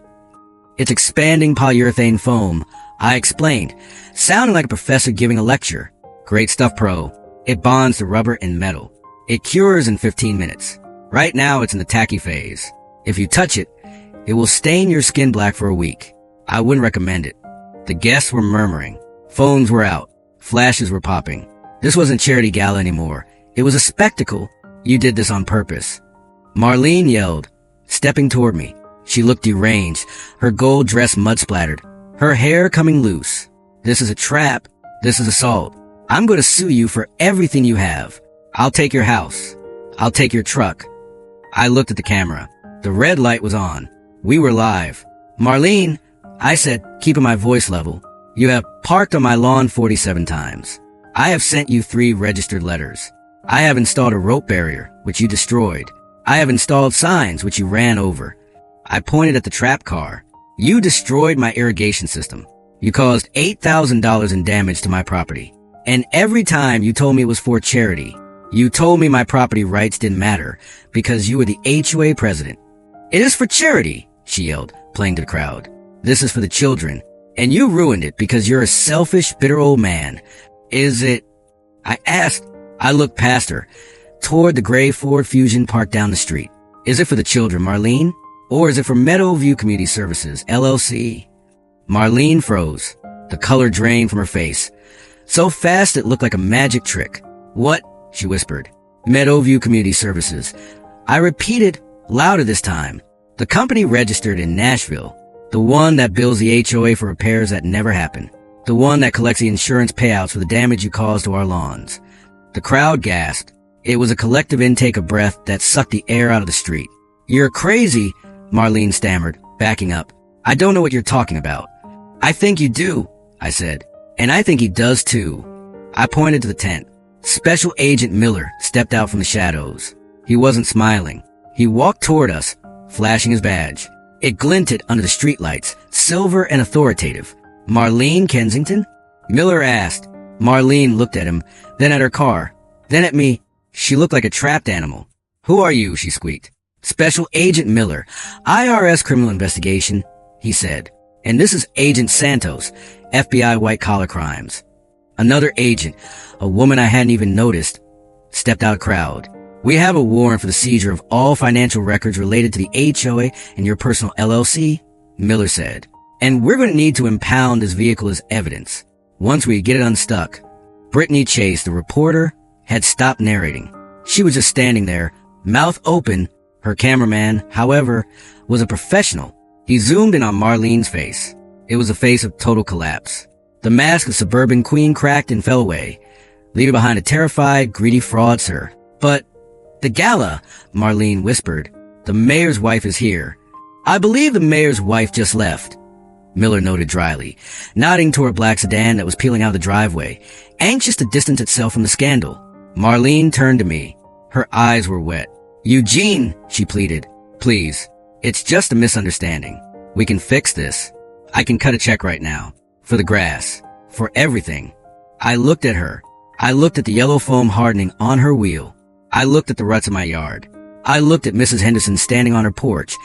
It's expanding polyurethane foam, I explained, sounding like a professor giving a lecture. Great stuff, pro. It bonds to rubber and metal. It cures in 15 minutes. Right now, it's in the tacky phase. If you touch it, it will stain your skin black for a week. I wouldn't recommend it. The guests were murmuring. Phones were out. Flashes were popping. This wasn't charity gala anymore. It was a spectacle. You did this on purpose. Marlene yelled, stepping toward me. She looked deranged, her gold dress mud-splattered, her hair coming loose. This is a trap. This is assault. I'm going to sue you for everything you have. I'll take your house. I'll take your truck. I looked at the camera. The red light was on. We were live. Marlene, I said, keeping my voice level, you have parked on my lawn 47 times. I have sent you 3 registered letters. I have installed a rope barrier, which you destroyed. I have installed signs, which you ran over. I pointed at the trap car. You destroyed my irrigation system. You caused $8,000 in damage to my property. And every time you told me it was for charity. You told me my property rights didn't matter because you were the HOA president. It is for charity, she yelled, playing to the crowd. This is for the children. And you ruined it because you're a selfish, bitter old man. Is it? I asked. I looked past her, toward the gray Ford Fusion parked down the street. Is it for the children, Marlene? Or is it for Meadowview Community Services, LLC? Marlene froze. The color drained from her face. So fast it looked like a magic trick. What? She whispered. Meadowview Community Services. I repeated, louder this time. The company registered in Nashville. The one that bills the HOA for repairs that never happen. The one that collects the insurance payouts for the damage you caused to our lawns. The crowd gasped. It was a collective intake of breath that sucked the air out of the street. You're crazy, Marlene stammered, backing up. I don't know what you're talking about. I think you do, I said. And I think he does too. I pointed to the tent. Special Agent Miller stepped out from the shadows. He wasn't smiling. He walked toward us, flashing his badge. It glinted under the streetlights, silver and authoritative. Marlene Kensington? Miller asked. Marlene looked at him, then at her car, then at me. She looked like a trapped animal. Who are you? She squeaked. Special Agent Miller, IRS Criminal Investigation, he said. And this is Agent Santos, FBI White Collar Crimes. Another agent, a woman I hadn't even noticed, stepped out of the crowd. We have a warrant for the seizure of all financial records related to the HOA and your personal LLC, Miller said. And we're going to need to impound this vehicle as evidence. Once we get it unstuck. Brittany Chase, the reporter, had stopped narrating. She was just standing there, mouth open. Her cameraman, however, was a professional. He zoomed in on Marlene's face. It was a face of total collapse. The mask of suburban queen cracked and fell away, leaving behind a terrified, greedy fraudster. But the gala, Marlene whispered. The mayor's wife is here. I believe the mayor's wife just left, Miller noted dryly, nodding toward a black sedan that was peeling out of the driveway, anxious to distance itself from the scandal. Marlene turned to me. Her eyes were wet. Eugene, she pleaded. Please. It's just a misunderstanding. We can fix this. I can cut a check right now. For the grass. For everything. I looked at her. I looked at the yellow foam hardening on her wheel. I looked at the ruts in my yard. I looked at Mrs. Henderson standing on her porch,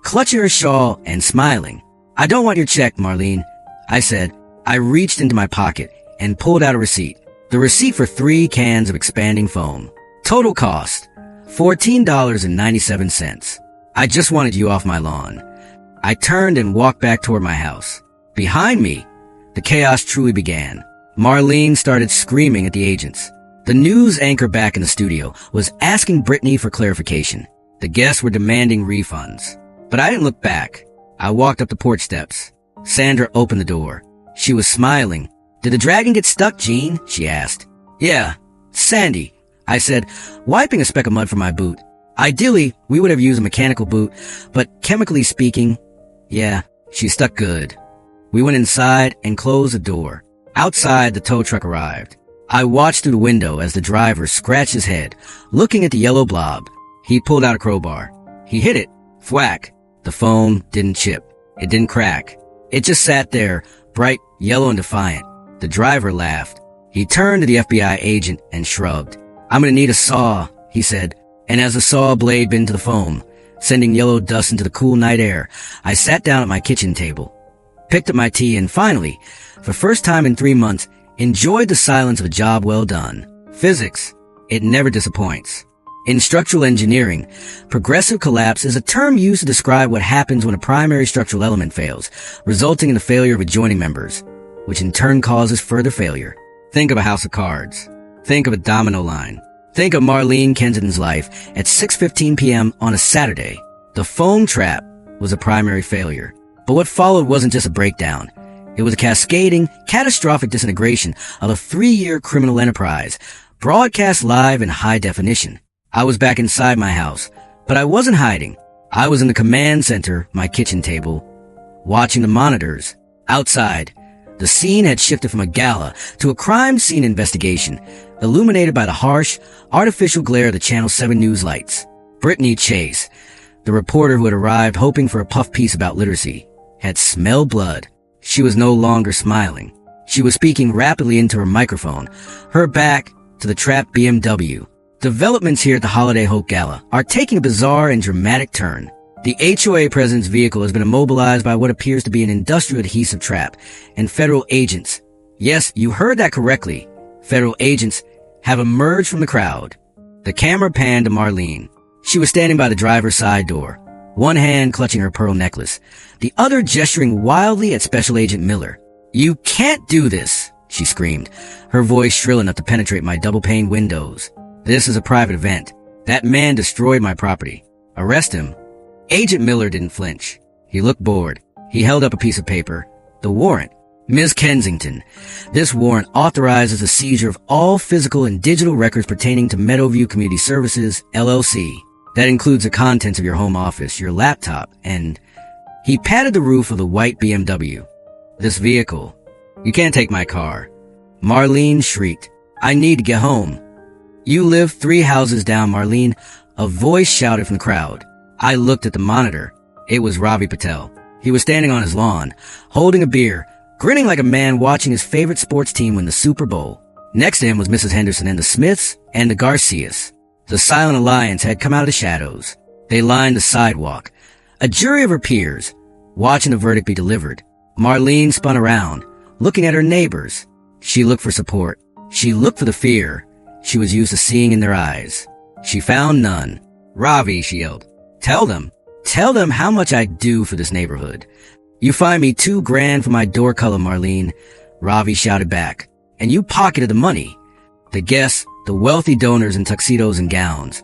clutching her shawl and smiling. I don't want your check, Marlene, I said. I reached into my pocket and pulled out a receipt. The receipt for 3 cans of expanding foam. Total cost, $14.97. I just wanted you off my lawn. I turned and walked back toward my house. Behind me, the chaos truly began. Marlene started screaming at the agents. The news anchor back in the studio was asking Brittany for clarification. The guests were demanding refunds. But I didn't look back. I walked up the porch steps. Sandra opened the door. She was smiling. "Did the dragon get stuck, Jean?" she asked. "Yeah, Sandy," I said, wiping a speck of mud from my boot. Ideally, we would have used a mechanical boot, but chemically speaking, yeah, she stuck good. We went inside and closed the door. Outside, the tow truck arrived. I watched through the window as the driver scratched his head, looking at the yellow blob. He pulled out a crowbar. He hit it. Thwack. The foam didn't chip. It didn't crack. It just sat there, bright yellow and defiant. The driver laughed. He turned to the FBI agent and shrugged. "I'm gonna need a saw," he said, and as the saw blade bit into the foam, sending yellow dust into the cool night air, I sat down at my kitchen table, picked up my tea, and finally, for first time in 3 months, enjoyed the silence of a job well done. Physics, it never disappoints. In structural engineering, progressive collapse is a term used to describe what happens when a primary structural element fails, resulting in the failure of adjoining members, which in turn causes further failure. Think of a house of cards. Think of a domino line. Think of Marlene Kensington's life at 6:15 p.m. on a Saturday. The foam trap was a primary failure. But what followed wasn't just a breakdown. It was a cascading, catastrophic disintegration of a 3-year criminal enterprise, broadcast live in high definition. I was back inside my house, but I wasn't hiding. I was in the command center, my kitchen table, watching the monitors. Outside, the scene had shifted from a gala to a crime scene investigation, illuminated by the harsh, artificial glare of the Channel 7 news lights. Brittany Chase, the reporter who had arrived hoping for a puff piece about literacy, had smelled blood. She was no longer smiling. She was speaking rapidly into her microphone, her back to the trapped BMW. Developments here at the Holiday Hope Gala are taking a bizarre and dramatic turn. The HOA President's vehicle has been immobilized by what appears to be an industrial adhesive trap, and federal agents, yes, you heard that correctly, federal agents have emerged from the crowd. The camera panned to Marlene. She was standing by the driver's side door, one hand clutching her pearl necklace, the other gesturing wildly at Special Agent Miller. "You can't do this," she screamed, her voice shrill enough to penetrate my double-pane windows. "This is a private event. That man destroyed my property. Arrest him." Agent Miller didn't flinch. He looked bored. He held up a piece of paper. The warrant. "Ms. Kensington, this warrant authorizes the seizure of all physical and digital records pertaining to Meadowview Community Services, LLC. That includes the contents of your home office, your laptop, and..." He patted the roof of the white BMW. "This vehicle. You can't take my car." Marlene shrieked. "I need to get home." "You live 3 houses down, Marlene," a voice shouted from the crowd. I looked at the monitor. It was Ravi Patel. He was standing on his lawn, holding a beer, grinning like a man watching his favorite sports team win the Super Bowl. Next to him was Mrs. Henderson and the Smiths and the Garcias. The Silent Alliance had come out of the shadows. They lined the sidewalk, a jury of her peers, watching the verdict be delivered. Marlene spun around, looking at her neighbors. She looked for support. She looked for the fear she was used to seeing in their eyes. She found none. "Ravi," she yelled. Tell them how much I do for this neighborhood." "You fined me $2,000 for my door color, Marlene," Ravi shouted back. "And you pocketed the money." The guests, the wealthy donors in tuxedos and gowns,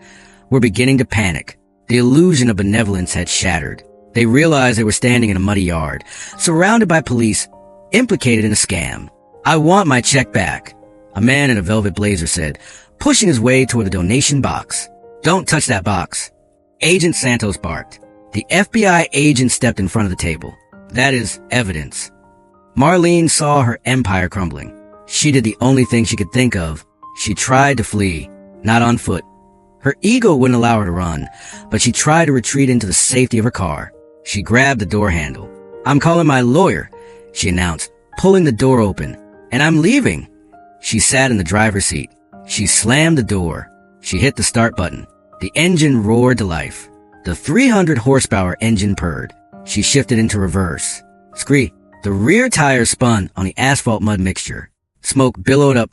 were beginning to panic. The illusion of benevolence had shattered. They realized they were standing in a muddy yard, surrounded by police, implicated in a scam. "I want my check back," a man in a velvet blazer said, pushing his way toward the donation box. "Don't touch that box." Agent Santos barked. The FBI agent stepped in front of the table. "That is evidence." Marlene saw her empire crumbling. She did the only thing she could think of. She tried to flee, not on foot. Her ego wouldn't allow her to run, but she tried to retreat into the safety of her car. She grabbed the door handle. I'm calling my lawyer, she announced, pulling the door open. And I'm leaving. She sat in the driver's seat. She slammed the door. She hit the start button. The engine roared to life. The 300 horsepower engine purred. She shifted into reverse. Scree! The rear tires spun on the asphalt mud mixture. Smoke billowed up,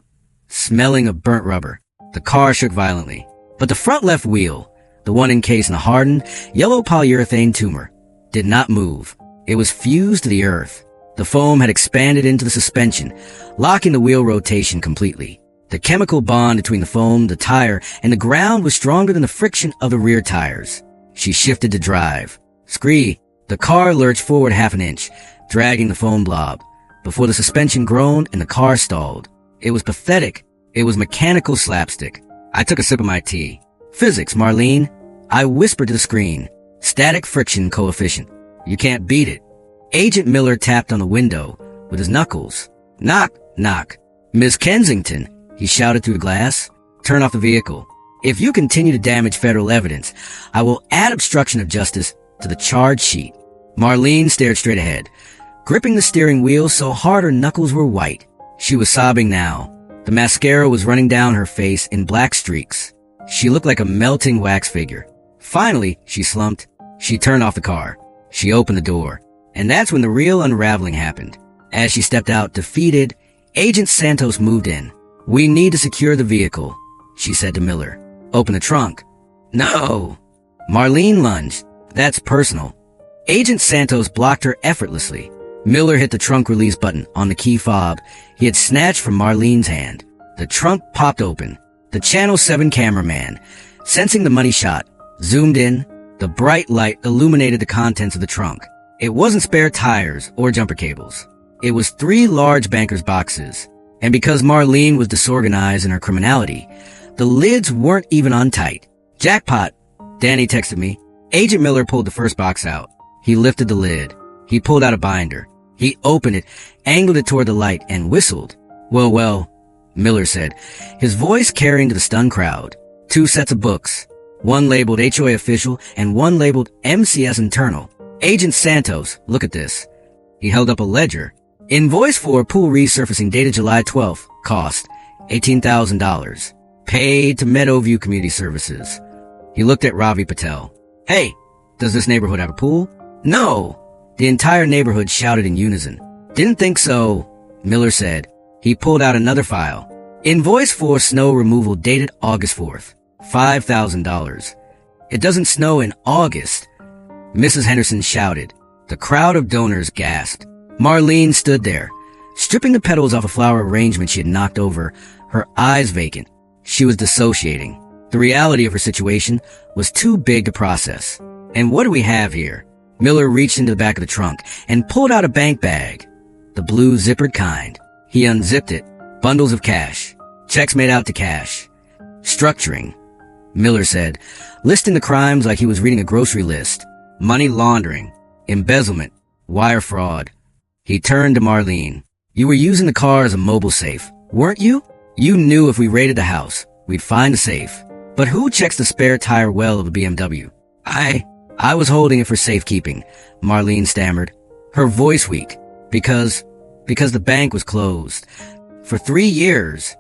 smelling of burnt rubber. The car shook violently. But the front left wheel, the one encased in a hardened, yellow polyurethane tumor, did not move. It was fused to the earth. The foam had expanded into the suspension, locking the wheel rotation completely. The chemical bond between the foam, the tire, and the ground was stronger than the friction of the rear tires. She shifted to drive. Scree! The car lurched forward half an inch, dragging the foam blob, before the suspension groaned and the car stalled. It was pathetic. It was mechanical slapstick. I took a sip of my tea. Physics, Marlene. I whispered to the screen. Static friction coefficient. You can't beat it. Agent Miller tapped on the window with his knuckles. Knock, knock. Miss Kensington, he shouted through the glass. Turn off the vehicle. If you continue to damage federal evidence, I will add obstruction of justice to the charge sheet. Marlene stared straight ahead, gripping the steering wheel so hard her knuckles were white. She was sobbing now. The mascara was running down her face in black streaks. She looked like a melting wax figure. Finally, she slumped. She turned off the car. She opened the door. And that's when the real unraveling happened. As she stepped out, defeated, Agent Santos moved in. We need to secure the vehicle, she said to Miller. Open the trunk. No. Marlene lunged. That's personal. Agent Santos blocked her effortlessly. Miller hit the trunk release button on the key fob he had snatched from Marlene's hand. The trunk popped open. The Channel 7 cameraman, sensing the money shot, zoomed in. The bright light illuminated the contents of the trunk. It wasn't spare tires or jumper cables. It was 3 large banker's boxes. And because Marlene was disorganized in her criminality, the lids weren't even untight. Jackpot, Danny texted me. Agent Miller pulled the first box out. He lifted the lid. He pulled out a binder. He opened it, angled it toward the light, and whistled. Well, Miller said, his voice carrying to the stunned crowd. 2 sets of books, one labeled HOA Official and one labeled MCS Internal. Agent Santos, look at this. He held up a ledger. Invoice for pool resurfacing dated July 12th. Cost, $18,000. Paid to Meadowview Community Services. He looked at Ravi Patel. Hey, does this neighborhood have a pool? No. The entire neighborhood shouted in unison. Didn't think so, Miller said. He pulled out another file. Invoice for snow removal dated August 4th. $5,000. It doesn't snow in August. Mrs. Henderson shouted. The crowd of donors gasped. Marlene stood there, stripping the petals off a flower arrangement she had knocked over, her eyes vacant. She was dissociating. The reality of her situation was too big to process. And what do we have here? Miller reached into the back of the trunk and pulled out a bank bag. The blue zippered kind. He unzipped it. Bundles of cash. Checks made out to cash. Structuring, Miller said, listing the crimes like he was reading a grocery list. Money laundering, embezzlement, wire fraud. He turned to Marlene. You were using the car as a mobile safe, weren't you? You knew if we raided the house, we'd find the safe. But who checks the spare tire well of a BMW? I was holding it for safekeeping, Marlene stammered, her voice weak. Because the bank was closed. For 3 years.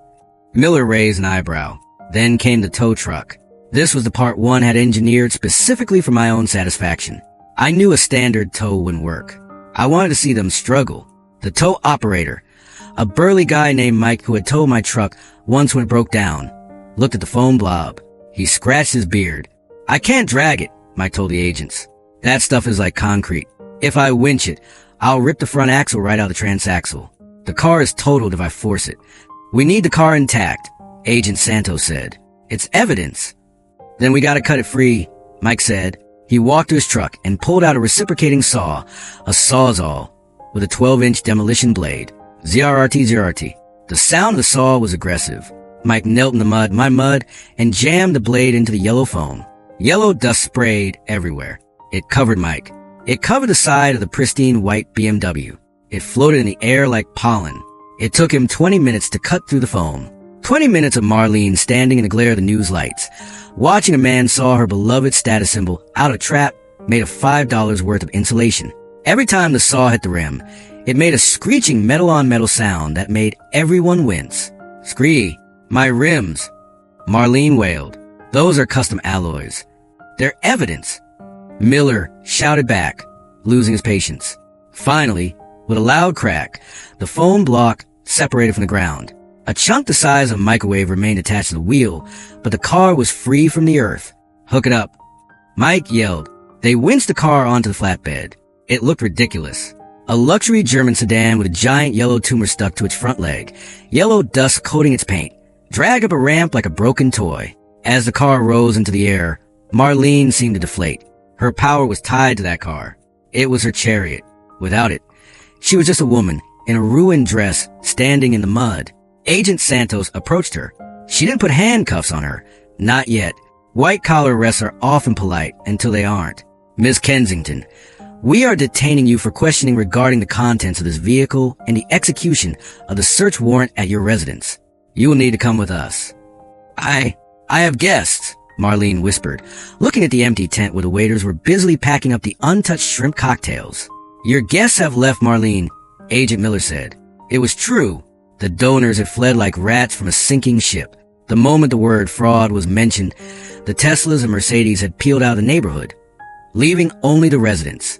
Miller raised an eyebrow. Then came the tow truck. This was the part one had engineered specifically for my own satisfaction. I knew a standard tow wouldn't work. I wanted to see them struggle. The tow operator, a burly guy named Mike who had towed my truck once when it broke down, looked at the foam blob. He scratched his beard. I can't drag it, Mike told the agents. That stuff is like concrete. If I winch it, I'll rip the front axle right out of the transaxle. The car is totaled if I force it. We need the car intact, Agent Santos said. It's evidence. Then we gotta cut it free, Mike said. He walked to his truck and pulled out a reciprocating saw, a sawzall, with a 12-inch demolition blade. ZRRT. The sound of the saw was aggressive. Mike knelt in the mud, my mud, and jammed the blade into the yellow foam. Yellow dust sprayed everywhere. It covered Mike. It covered the side of the pristine white BMW. It floated in the air like pollen. It took him 20 minutes to cut through the foam. 20 minutes of Marlene standing in the glare of the news lights, watching a man saw her beloved status symbol out of trap made of $5 worth of insulation. Every time the saw hit the rim, it made a screeching metal-on-metal sound that made everyone wince. "Scree, my rims," Marlene wailed. "Those are custom alloys. They're evidence." Miller shouted back, losing his patience. Finally, with a loud crack, the foam block separated from the ground. A chunk the size of a microwave remained attached to the wheel, but the car was free from the earth. "Hook it up," Mike yelled. They winched the car onto the flatbed. It looked ridiculous. A luxury German sedan with a giant yellow tumor stuck to its front leg, yellow dust coating its paint, dragged up a ramp like a broken toy. As the car rose into the air, Marlene seemed to deflate. Her power was tied to that car. It was her chariot. Without it, she was just a woman in a ruined dress standing in the mud. Agent Santos approached her. She didn't put handcuffs on her. Not yet. White-collar arrests are often polite until they aren't. "Miss Kensington, we are detaining you for questioning regarding the contents of this vehicle and the execution of the search warrant at your residence. You will need to come with us." I have guests," Marlene whispered, looking at the empty tent where the waiters were busily packing up the untouched shrimp cocktails. "Your guests have left, Marlene," Agent Miller said. It was true. The donors had fled like rats from a sinking ship. The moment the word fraud was mentioned, the Teslas and Mercedes had peeled out of the neighborhood, leaving only the residents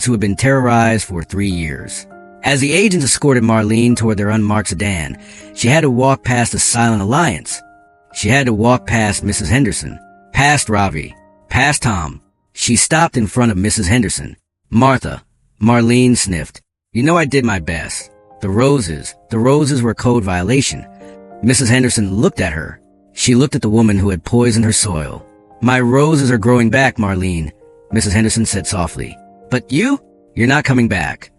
who had been terrorized for 3 years. As the agents escorted Marlene toward their unmarked sedan, she had to walk past the Silent Alliance. She had to walk past Mrs. Henderson, past Ravi, past Tom. She stopped in front of Mrs. Henderson. "Martha," Marlene sniffed. "You know I did my best. The roses were a code violation." Mrs. Henderson looked at her. She looked at the woman who had poisoned her soil. "My roses are growing back, Marlene," Mrs. Henderson said softly. "But you're not coming back."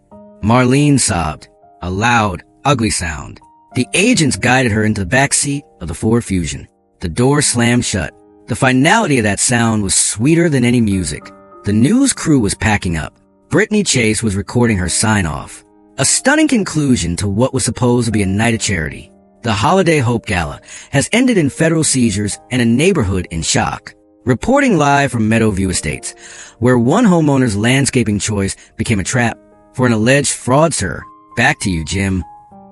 Marlene sobbed, a loud, ugly sound. The agents guided her into the back seat of the Ford Fusion. The door slammed shut. The finality of that sound was sweeter than any music. The news crew was packing up. Brittany Chase was recording her sign-off. A stunning conclusion to what was supposed to be a night of charity. The Holiday Hope Gala has ended in federal seizures and a neighborhood in shock. Reporting live from Meadowview Estates, where one homeowner's landscaping choice became a trap for an alleged fraudster. Back to you, Jim.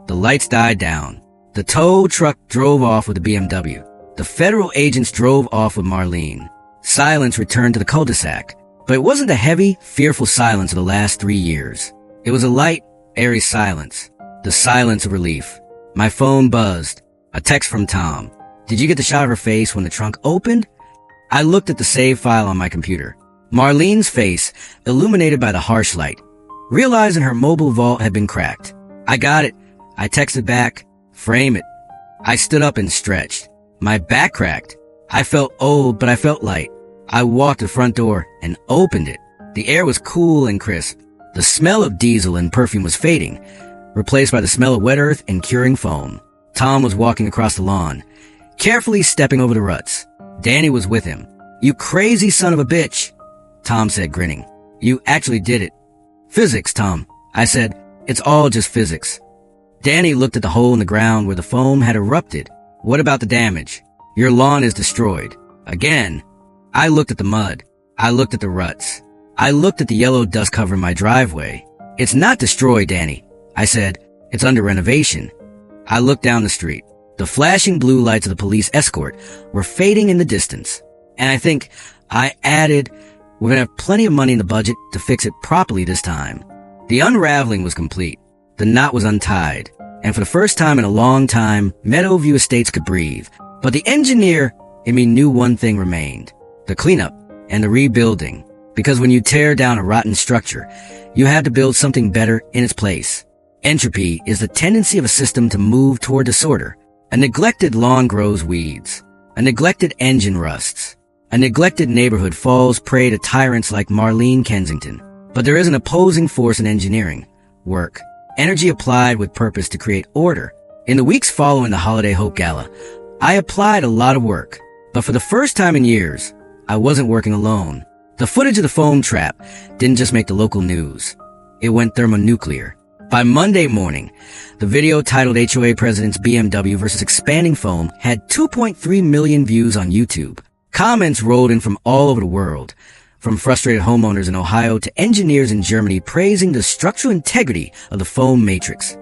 The lights died down. The tow truck drove off with the BMW. The federal agents drove off with Marlene. Silence returned to the cul-de-sac, but it wasn't the heavy, fearful silence of the last 3 years. It was a light, airy silence. The silence of relief. My phone buzzed. A text from Tom. "Did you get the shot of her face when the trunk opened?" I looked at the save file on my computer. Marlene's face, illuminated by the harsh light. Realizing her mobile vault had been cracked. "I got it." I texted back, "Frame it." I stood up and stretched. My back cracked. I felt old, but I felt light. I walked to the front door and opened it. The air was cool and crisp. The smell of diesel and perfume was fading, replaced by the smell of wet earth and curing foam. Tom was walking across the lawn, carefully stepping over the ruts. Danny was with him. "You crazy son of a bitch," Tom said, grinning. "You actually did it." "Physics, Tom," I said. "It's all just physics." Danny looked at the hole in the ground where the foam had erupted. "What about the damage?" "Your lawn is destroyed." Again. I looked at the mud. I looked at the ruts. I looked at the yellow dust covering my driveway. "It's not destroyed, Danny," I said. "It's under renovation." I looked down the street. The flashing blue lights of the police escort were fading in the distance. And I think I added, "We're going to have plenty of money in the budget to fix it properly this time." The unraveling was complete. The knot was untied. And for the first time in a long time, Meadowview Estates could breathe. But the engineer in me knew one thing remained. The cleanup and the rebuilding. Because when you tear down a rotten structure, you have to build something better in its place. Entropy is the tendency of a system to move toward disorder. A neglected lawn grows weeds. A neglected engine rusts. A neglected neighborhood falls prey to tyrants like Marlene Kensington. But there is an opposing force in engineering. Work. Energy applied with purpose to create order. In the weeks following the Holiday Hope Gala, I applied a lot of work. But for the first time in years, I wasn't working alone. The footage of the foam trap didn't just make the local news. It went thermonuclear. By Monday morning, the video titled HOA President's BMW versus Expanding Foam had 2.3 million views on YouTube. Comments rolled in from all over the world. from frustrated homeowners in Ohio to engineers in Germany praising the structural integrity of the foam matrix.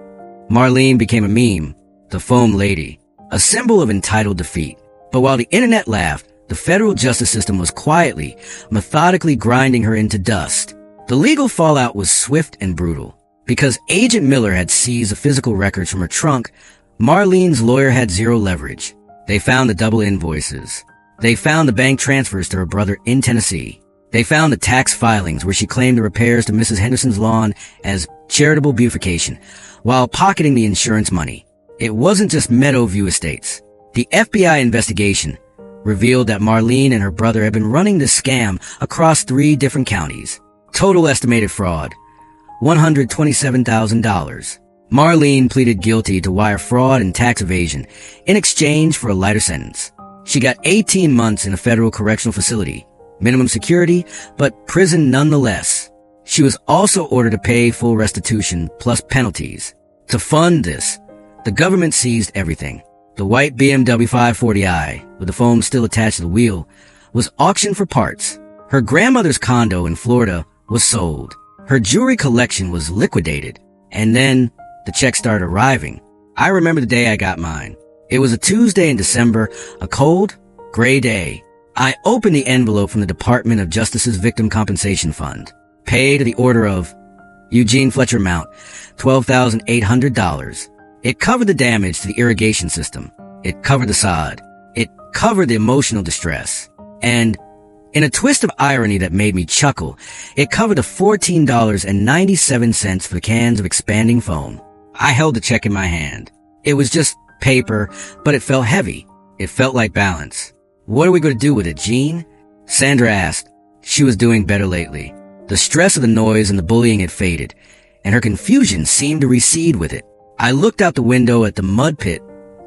Marlene became a meme, the foam lady, a symbol of entitled defeat. But while the internet laughed, the federal justice system was quietly, methodically grinding her into dust. The legal fallout was swift and brutal. Because Agent Miller had seized the physical records from her trunk, Marlene's lawyer had zero leverage. They found the double invoices. They found the bank transfers to her brother in Tennessee. They found the tax filings where she claimed the repairs to Mrs. Henderson's lawn as charitable beautification, while pocketing the insurance money. It wasn't just Meadowview Estates. The FBI investigation revealed that Marlene and her brother had been running this scam across 3 different counties. Total estimated fraud, $127,000. Marlene pleaded guilty to wire fraud and tax evasion in exchange for a lighter sentence. She got 18 months in a federal correctional facility, minimum security, but prison nonetheless. She was also ordered to pay full restitution plus penalties. To fund this, the government seized everything. The white BMW 540i, with the foam still attached to the wheel, was auctioned for parts. Her grandmother's condo in Florida was sold. Her jewelry collection was liquidated. And then the checks started arriving. I remember the day I got mine. It was a Tuesday in December, a cold, gray day. I opened the envelope from the Department of Justice's Victim Compensation Fund. Paid to the order of Eugene Fletcher Mount, $12,800. It covered the damage to the irrigation system. It covered the sod. It covered the emotional distress. And in a twist of irony that made me chuckle, it covered the $14.97 for the cans of expanding foam. I held the check in my hand. It was just paper, but it felt heavy. It felt like balance. What are we going to do with it, Jean? Sandra asked. She was doing better lately. The stress of the noise and the bullying had faded, and her confusion seemed to recede with it. I looked out the window at the mud pit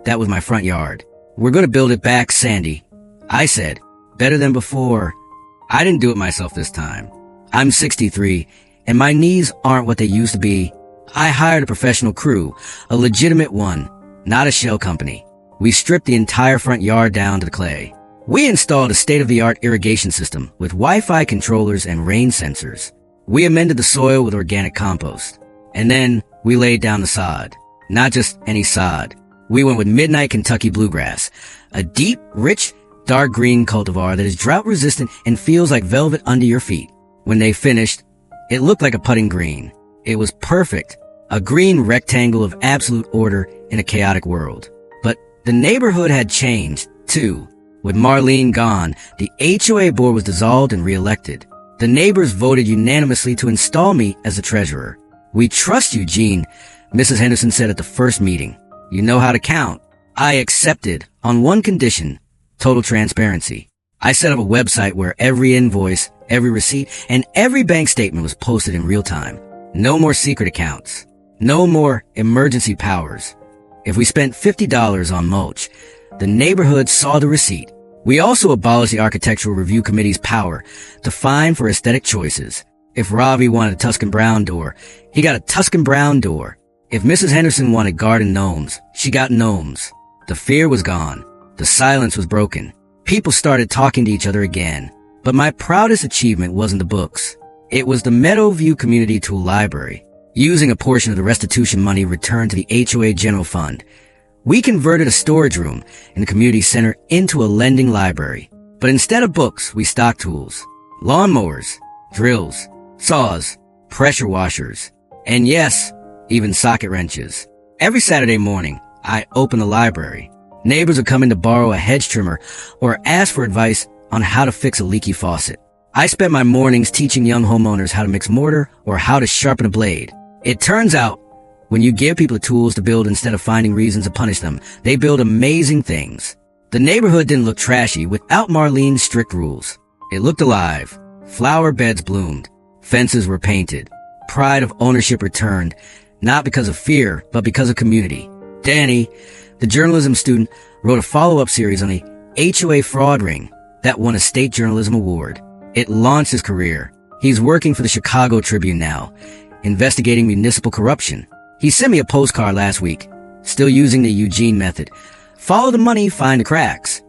that was my front yard. We're going to build it back, Sandy, I said. Better than before. I didn't do it myself this time. I'm 63, and my knees aren't what they used to be. I hired a professional crew, a legitimate one, not a shell company. We stripped the entire front yard down to the clay. We installed a state-of-the-art irrigation system with Wi-Fi controllers and rain sensors. We amended the soil with organic compost. And then we laid down the sod. Not just any sod. We went with Midnight Kentucky Bluegrass, a deep, rich, dark green cultivar that is drought resistant and feels like velvet under your feet. When they finished, it looked like a putting green. It was perfect. A green rectangle of absolute order in a chaotic world. But the neighborhood had changed, too. With Marlene gone, the HOA board was dissolved and re-elected. The neighbors voted unanimously to install me as the treasurer. We trust you, Jean, Mrs. Henderson said at the first meeting. You know how to count. I accepted on one condition, total transparency. I set up a website where every invoice, every receipt, and every bank statement was posted in real time. No more secret accounts. No more emergency powers. If we spent $50 on mulch, the neighborhood saw the receipt. We also abolished the Architectural Review Committee's power to fine for aesthetic choices. If Ravi wanted a Tuscan brown door, he got a Tuscan brown door. If Mrs. Henderson wanted garden gnomes, she got gnomes. The fear was gone. The silence was broken. People started talking to each other again. But my proudest achievement wasn't the books. It was the Meadowview Community Tool Library. Using a portion of the restitution money returned to the HOA General Fund, we converted a storage room in the community center into a lending library. But instead of books, we stocked tools. Lawnmowers, drills, saws, pressure washers, and yes, even socket wrenches. Every Saturday morning, I opened the library. Neighbors would come in to borrow a hedge trimmer or ask for advice on how to fix a leaky faucet. I spent my mornings teaching young homeowners how to mix mortar or how to sharpen a blade. It turns out, when you give people the tools to build instead of finding reasons to punish them, they build amazing things. The neighborhood didn't look trashy without Marlene's strict rules. It looked alive. Flower beds bloomed. Fences were painted. Pride of ownership returned, not because of fear, but because of community. Danny, the journalism student, wrote a follow-up series on the HOA fraud ring that won a state journalism award. It launched his career. He's working for the Chicago Tribune now, investigating municipal corruption. He sent me a postcard last week, still using the Eugene method. Follow the money, find the cracks.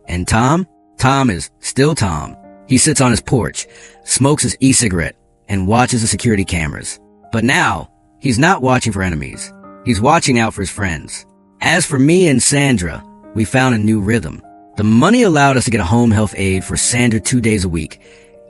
And Tom? Tom is still Tom. He sits on his porch, smokes his e-cigarette, and watches the security cameras. But now, he's not watching for enemies. He's watching out for his friends. As for me and Sandra, we found a new rhythm. The money allowed us to get a home health aide for Sandra 2 days a week,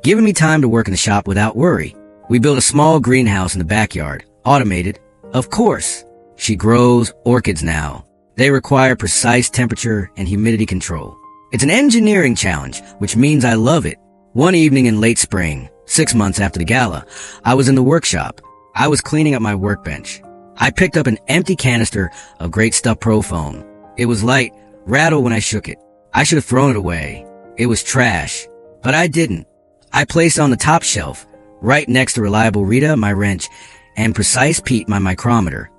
giving me time to work in the shop without worry. We built a small greenhouse in the backyard, automated. Of course, she grows orchids now. They require precise temperature and humidity control. It's an engineering challenge, which means I love it. One evening in late spring, 6 months after the gala, I was in the workshop. I was cleaning up my workbench. I picked up an empty canister of Great Stuff Pro foam. It was light, rattled when I shook it. I should have thrown it away. It was trash. But I didn't. I placed it on the top shelf, right next to Reliable Rita, my wrench, and Precise Pete, my micrometer.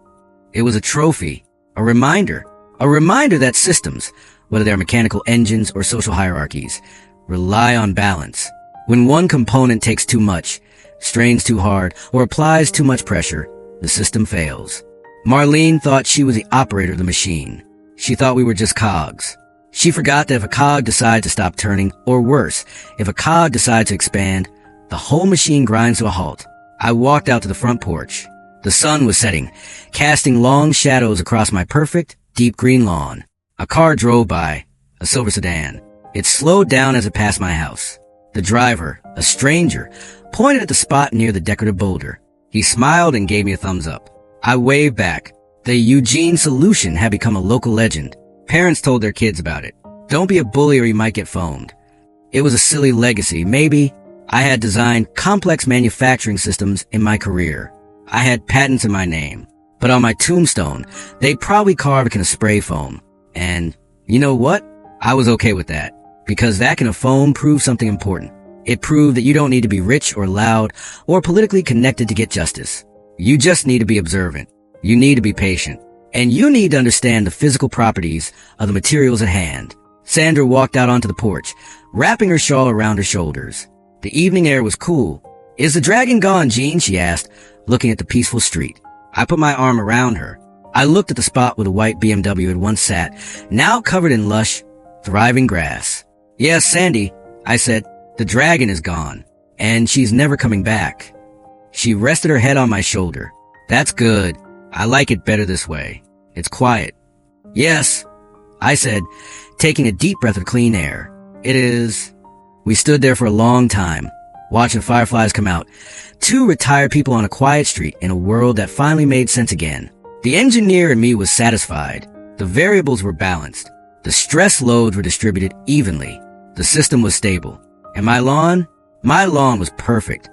It was a trophy, a reminder that systems, whether they're mechanical engines or social hierarchies, rely on balance. When one component takes too much, strains too hard, or applies too much pressure, the system fails. Marlene thought she was the operator of the machine. She thought we were just cogs. She forgot that if a cog decides to stop turning, or worse, if a cog decides to expand, the whole machine grinds to a halt. I walked out to the front porch. The sun was setting, casting long shadows across my perfect, deep green lawn. A car drove by, a silver sedan. It slowed down as it passed my house. The driver, a stranger, pointed at the spot near the decorative boulder. He smiled and gave me a thumbs up. I waved back. The Eugene solution had become a local legend. Parents told their kids about it. Don't be a bully or you might get phoned. It was a silly legacy. Maybe I had designed complex manufacturing systems in my career. I had patents in my name. But on my tombstone, they'd probably carve it in a spray foam. And you know what? I was okay with that. Because that kind of foam proved something important. It proved that you don't need to be rich or loud or politically connected to get justice. You just need to be observant. You need to be patient. And you need to understand the physical properties of the materials at hand. Sandra walked out onto the porch, wrapping her shawl around her shoulders. The evening air was cool. Is the dragon gone, Jean? She asked, looking at the peaceful street. I put my arm around her. I looked at the spot where the white BMW had once sat, now covered in lush, thriving grass. Yes, Sandy, I said, the dragon is gone, and she's never coming back. She rested her head on my shoulder. That's good. I like it better this way. It's quiet. Yes, I said, taking a deep breath of clean air. It is. We stood there for a long time, watching fireflies come out. 2 retired people on a quiet street in a world that finally made sense again. The engineer in me was satisfied. The variables were balanced. The stress loads were distributed evenly. The system was stable. And my lawn? My lawn was perfect.